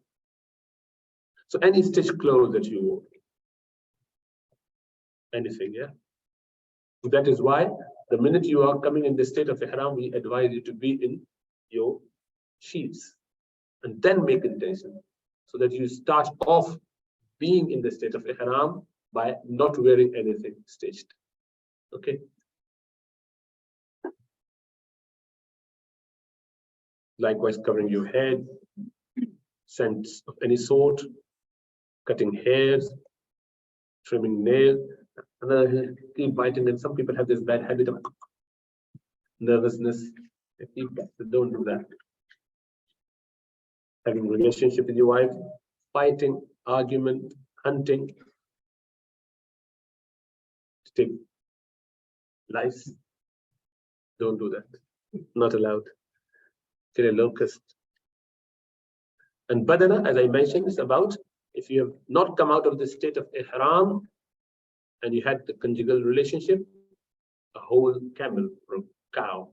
So any stitched clothes that you wore, anything, yeah. That is why the minute you are coming in the state of ihram, we advise you to be in your sheets and then make intention, so that you start off being in the state of ihram by not wearing anything stitched. Okay. Likewise, covering your head, scents of any sort, cutting hairs, trimming nails. Another, keep biting, and some people have this bad habit of nervousness. Don't do that. Having a relationship with your wife, fighting, argument, hunting, to take lives. Don't do that. Not allowed. Kill a locust. And badana, as I mentioned, is about if you have not come out of the state of ihram and you had the conjugal relationship, a whole camel or cow.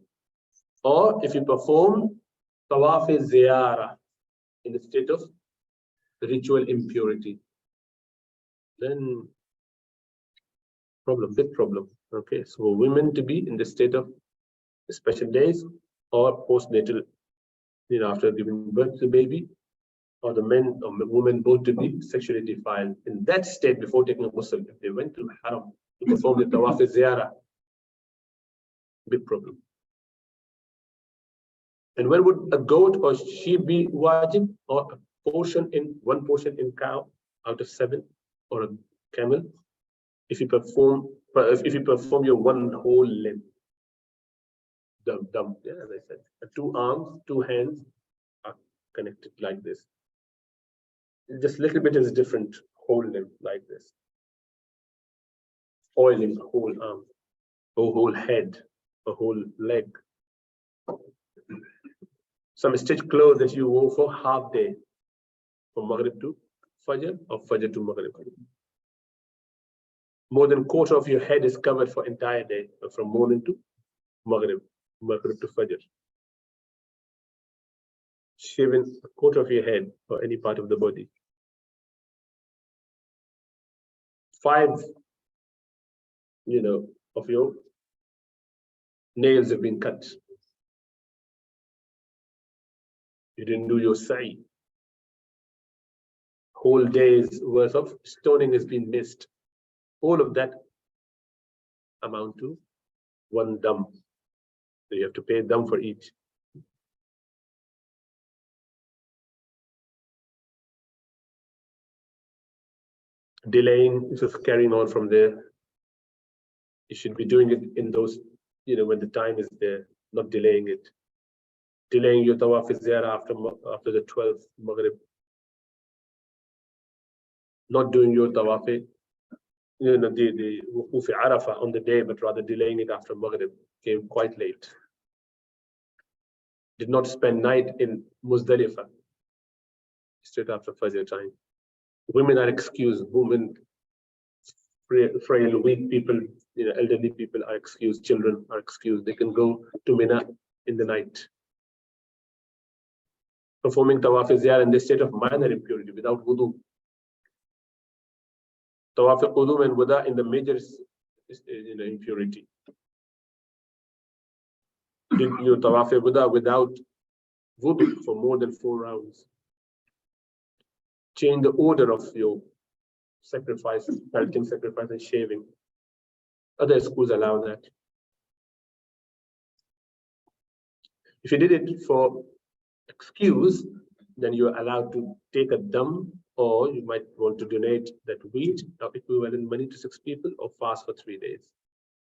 Or if you perform tawaf ziyarah in the state of ritual impurity, then big problem. Okay, so women to be in the state of special days or postnatal, after giving birth to the baby, or the men or women both to be sexually defiled in that state before taking a ghusl. If they went to haram to perform the tawaf ziyarah, big problem. And when would a goat or sheep be wajib, or a portion in one portion in cow out of 7, or a camel, if you perform your one whole limb? Dumb, yeah, as I said, 2 arms, 2 hands are connected like this. Just little bit is different, whole limb like this. Oiling a whole arm, a whole head, a whole leg. Some stitched clothes that you wore for half day, from Maghrib to Fajr or Fajr to Maghrib. More than quarter of your head is covered for entire day, from morning to Maghrib, Maghrib to Fajr. Shaving a quarter of your head or any part of the body. 5, of your nails have been cut. You didn't do your sa'i. Whole day's worth of stoning has been missed. All of that amount to 1 dam. So you have to pay dam for each. Delaying, just carrying on from there. You should be doing it in those, when the time is there, not delaying it. Delaying your tawaf is there after the 12th Maghrib. Not doing your tawaf, the Wukuf Arafah on the day, but rather delaying it after Maghrib, came quite late. Did not spend night in Muzdalifah, straight after Fajr time. Women are excused. Women, frail, weak people, elderly people are excused. Children are excused. They can go to Mina in the night. Performing tawaf ziyarah in the state of minor impurity without wudu. Tawaf qudum and wada in the major impurity. Did your tawaf wada without wudu for more than 4 rounds. Change the order of your sacrifice, pelting, sacrifice, and shaving. Other schools allow that. If you did it for excuse, then you are allowed to take a dam, or you might want to donate that wheat or equivalent money to 6 people, or fast for 3 days.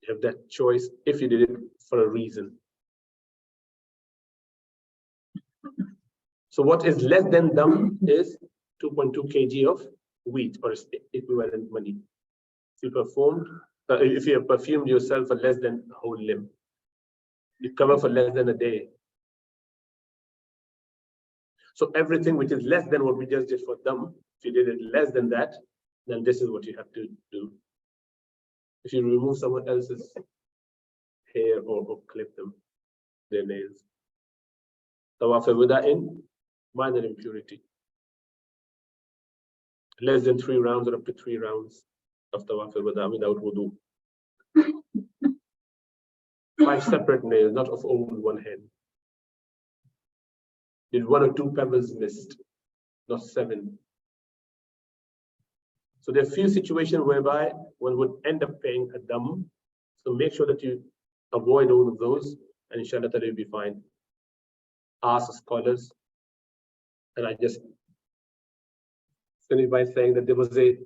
You have that choice if you did it for a reason. So what is less than dam is 2.2 kg of wheat or equivalent money. If you have perfumed yourself for less than a whole limb, you cover for less than a day. So everything which is less than what we just did for them, if you did it less than that, then this is what you have to do. If you remove someone else's hair or clip them, their nails. Tawaf wada in minor impurity. Less than 3 rounds or up to 3 rounds of tawaf wada without wudu. 5 separate nails, not of all one hand. Did 1 or 2 pebbles missed, not 7. So there are few situations whereby one would end up paying a dam. So make sure that you avoid all of those, and inshallah you'll be fine. Ask scholars. And I just finished by saying that there was a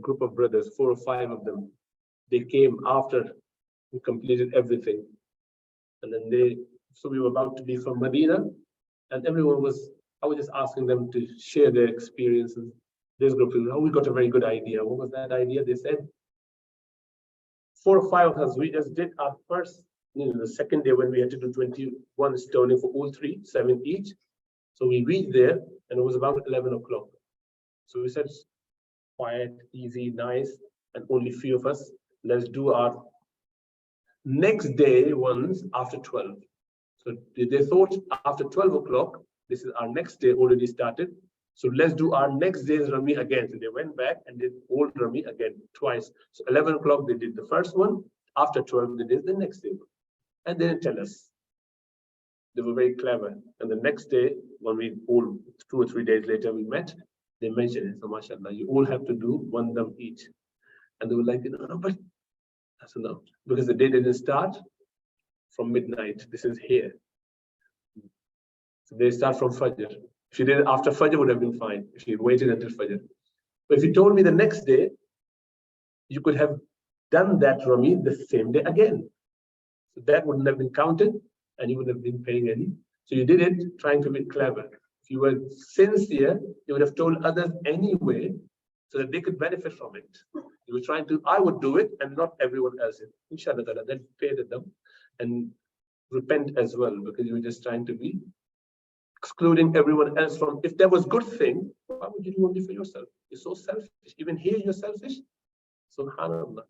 group of brothers, 4 or 5 of them. They came after we completed everything. And then so we were about to be from Medina, and I was just asking them to share their experiences. This group, we got a very good idea. What was that idea? They said, 4 or 5 of us, we just did our first, the second day when we had to do 21 stoning for all 3, 7 each. So we reached there, and it was about 11 o'clock. So we said, quiet, easy, nice, and only few of us. Let's do our next day ones after 12. So they thought after 12 o'clock, this is our next day already started. So let's do our next day's Rami again. So they went back and did old Rami again twice. So 11 o'clock, they did the first one. After 12, they did the next day. And they didn't tell us. They were very clever. And the next day, when we all 2 or 3 days later we met, they mentioned it. So mashallah, you all have to do 1 dam each. And they were like, no, but I said no, because the day didn't start from midnight. This is here. So they start from Fajr. If you did it after Fajr, would have been fine. If you waited until Fajr. But if you told me the next day, you could have done that Rami the same day again. So that wouldn't have been counted and you wouldn't have been paying any. So you did it trying to be clever. If you were sincere, you would have told others anyway so that they could benefit from it. You were trying to, I would do it and not everyone else. Inshallah, then pay them and repent as well, because you were just trying to be excluding everyone else from. If there was good thing, why would you do only for yourself? You're so selfish. Even here you're selfish. Subhanallah.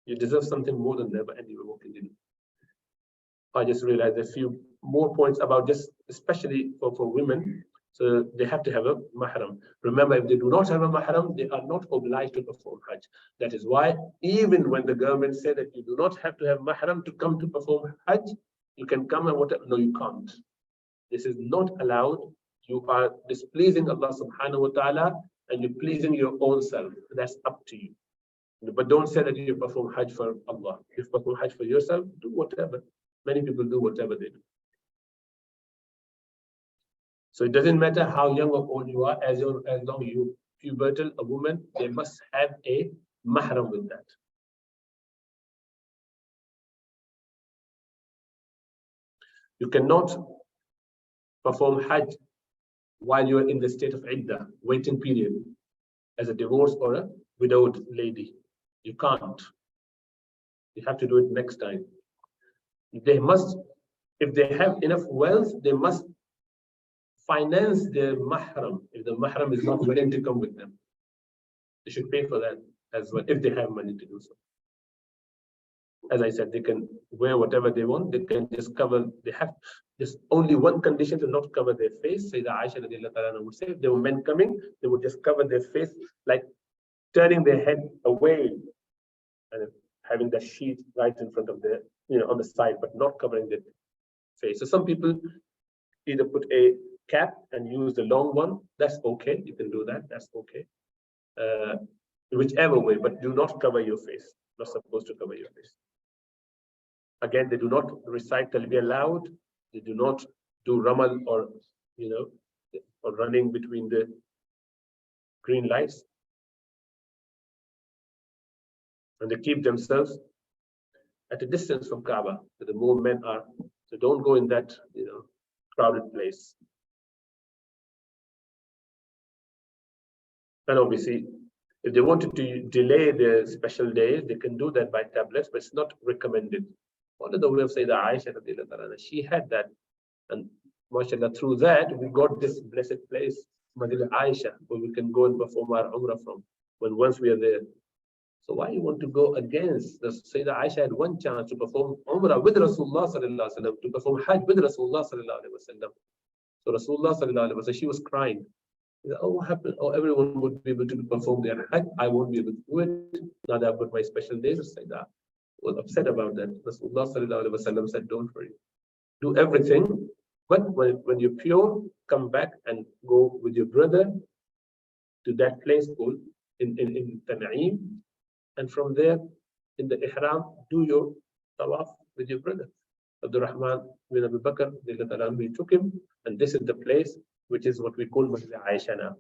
You deserve something more than that, and you will continue. I just realized a few more points about just, especially for women. So they have to have a mahram. Remember, if they do not have a mahram, they are not obliged to perform Hajj. That is why, even when the government said that you do not have to have mahram to come to perform Hajj, you can come and whatever. No, you can't. This is not allowed. You are displeasing Allah subhanahu wa ta'ala and you're pleasing your own self. That's up to you. But don't say that you perform Hajj for Allah. If you perform Hajj for yourself, do whatever. Many people do whatever they do. So it doesn't matter how young or old you are, as long as you pubertal, a woman, they must have a mahram with that. You cannot perform Hajj while you are in the state of iddah, waiting period, as a divorced or a widowed lady. You can't. You have to do it next time. They must, if they have enough wealth, they must finance their mahram. If the mahram is not willing to come with them, they should pay for that as well, if they have money to do so. As I said, they can wear whatever they want. They can just cover. They have just only one condition to not cover their face. Sayyidah Aisha radiallahu anha would say, if there were men coming, they would just cover their face, like turning their head away and having the sheet right in front of their, on the side, but not covering their face. So some people either put a cap and use the long one. That's okay. You can do that. That's okay. Whichever way, but do not cover your face. Not supposed to cover your face. Again, they do not recite Talbiyah aloud. They do not do Ramal or, or running between the green lights. And they keep themselves at a distance from Kaaba, so the more men are. So don't go in that, crowded place. And obviously, if they wanted to delay the special days, they can do that by tablets, but it's not recommended. Follow the way of Sayyidah Aisha, she had that. And mashallah, through that, we got this blessed place, Madinah Aisha, where we can go and perform our Umrah from, once we are there. So why you want to go against? The Sayyidah Aisha had one chance to perform Umrah with Rasulullah sallallahu alaihi wasallam, to perform Hajj with Rasulullah sallallahu alaihi wasallam. So Rasulullah sallallahu alaihi wasallam, she was crying. Oh, what happened? Oh, everyone would be able to perform their Hajj. I won't be able to do it. Now that I've got my special days, Sayyidah was upset about that. Rasulullah sallallahu alaihi wasallam said, don't worry. Do everything, but when you're pure, come back and go with your brother to that place called in Tan'im. And from there, in the Ihram, do your tawaf with your brother. Abdul Rahman bin Abu Bakr, we took him, and this is the place which is what we call Masjid Aisha now.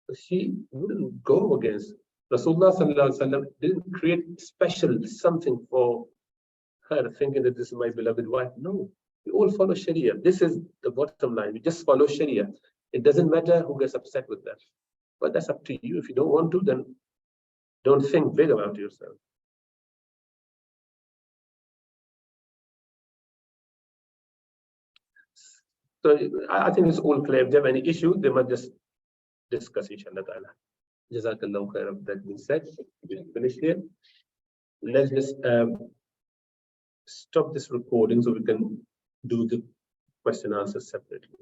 So she wouldn't go against. Rasulullah sallallahu alaihi wasallam didn't create special something for her, thinking that this is my beloved wife. No, we all follow Sharia. This is the bottom line. We just follow Sharia. It doesn't matter who gets upset with that. But that's up to you. If you don't want to, then don't think big about yourself. So I think it's all clear. If they have any issue, they might just discuss inshallah ta'ala. Jazakallahu khair. Of that being said, we'll finish here. Let's just stop this recording so we can do the question and answer separately.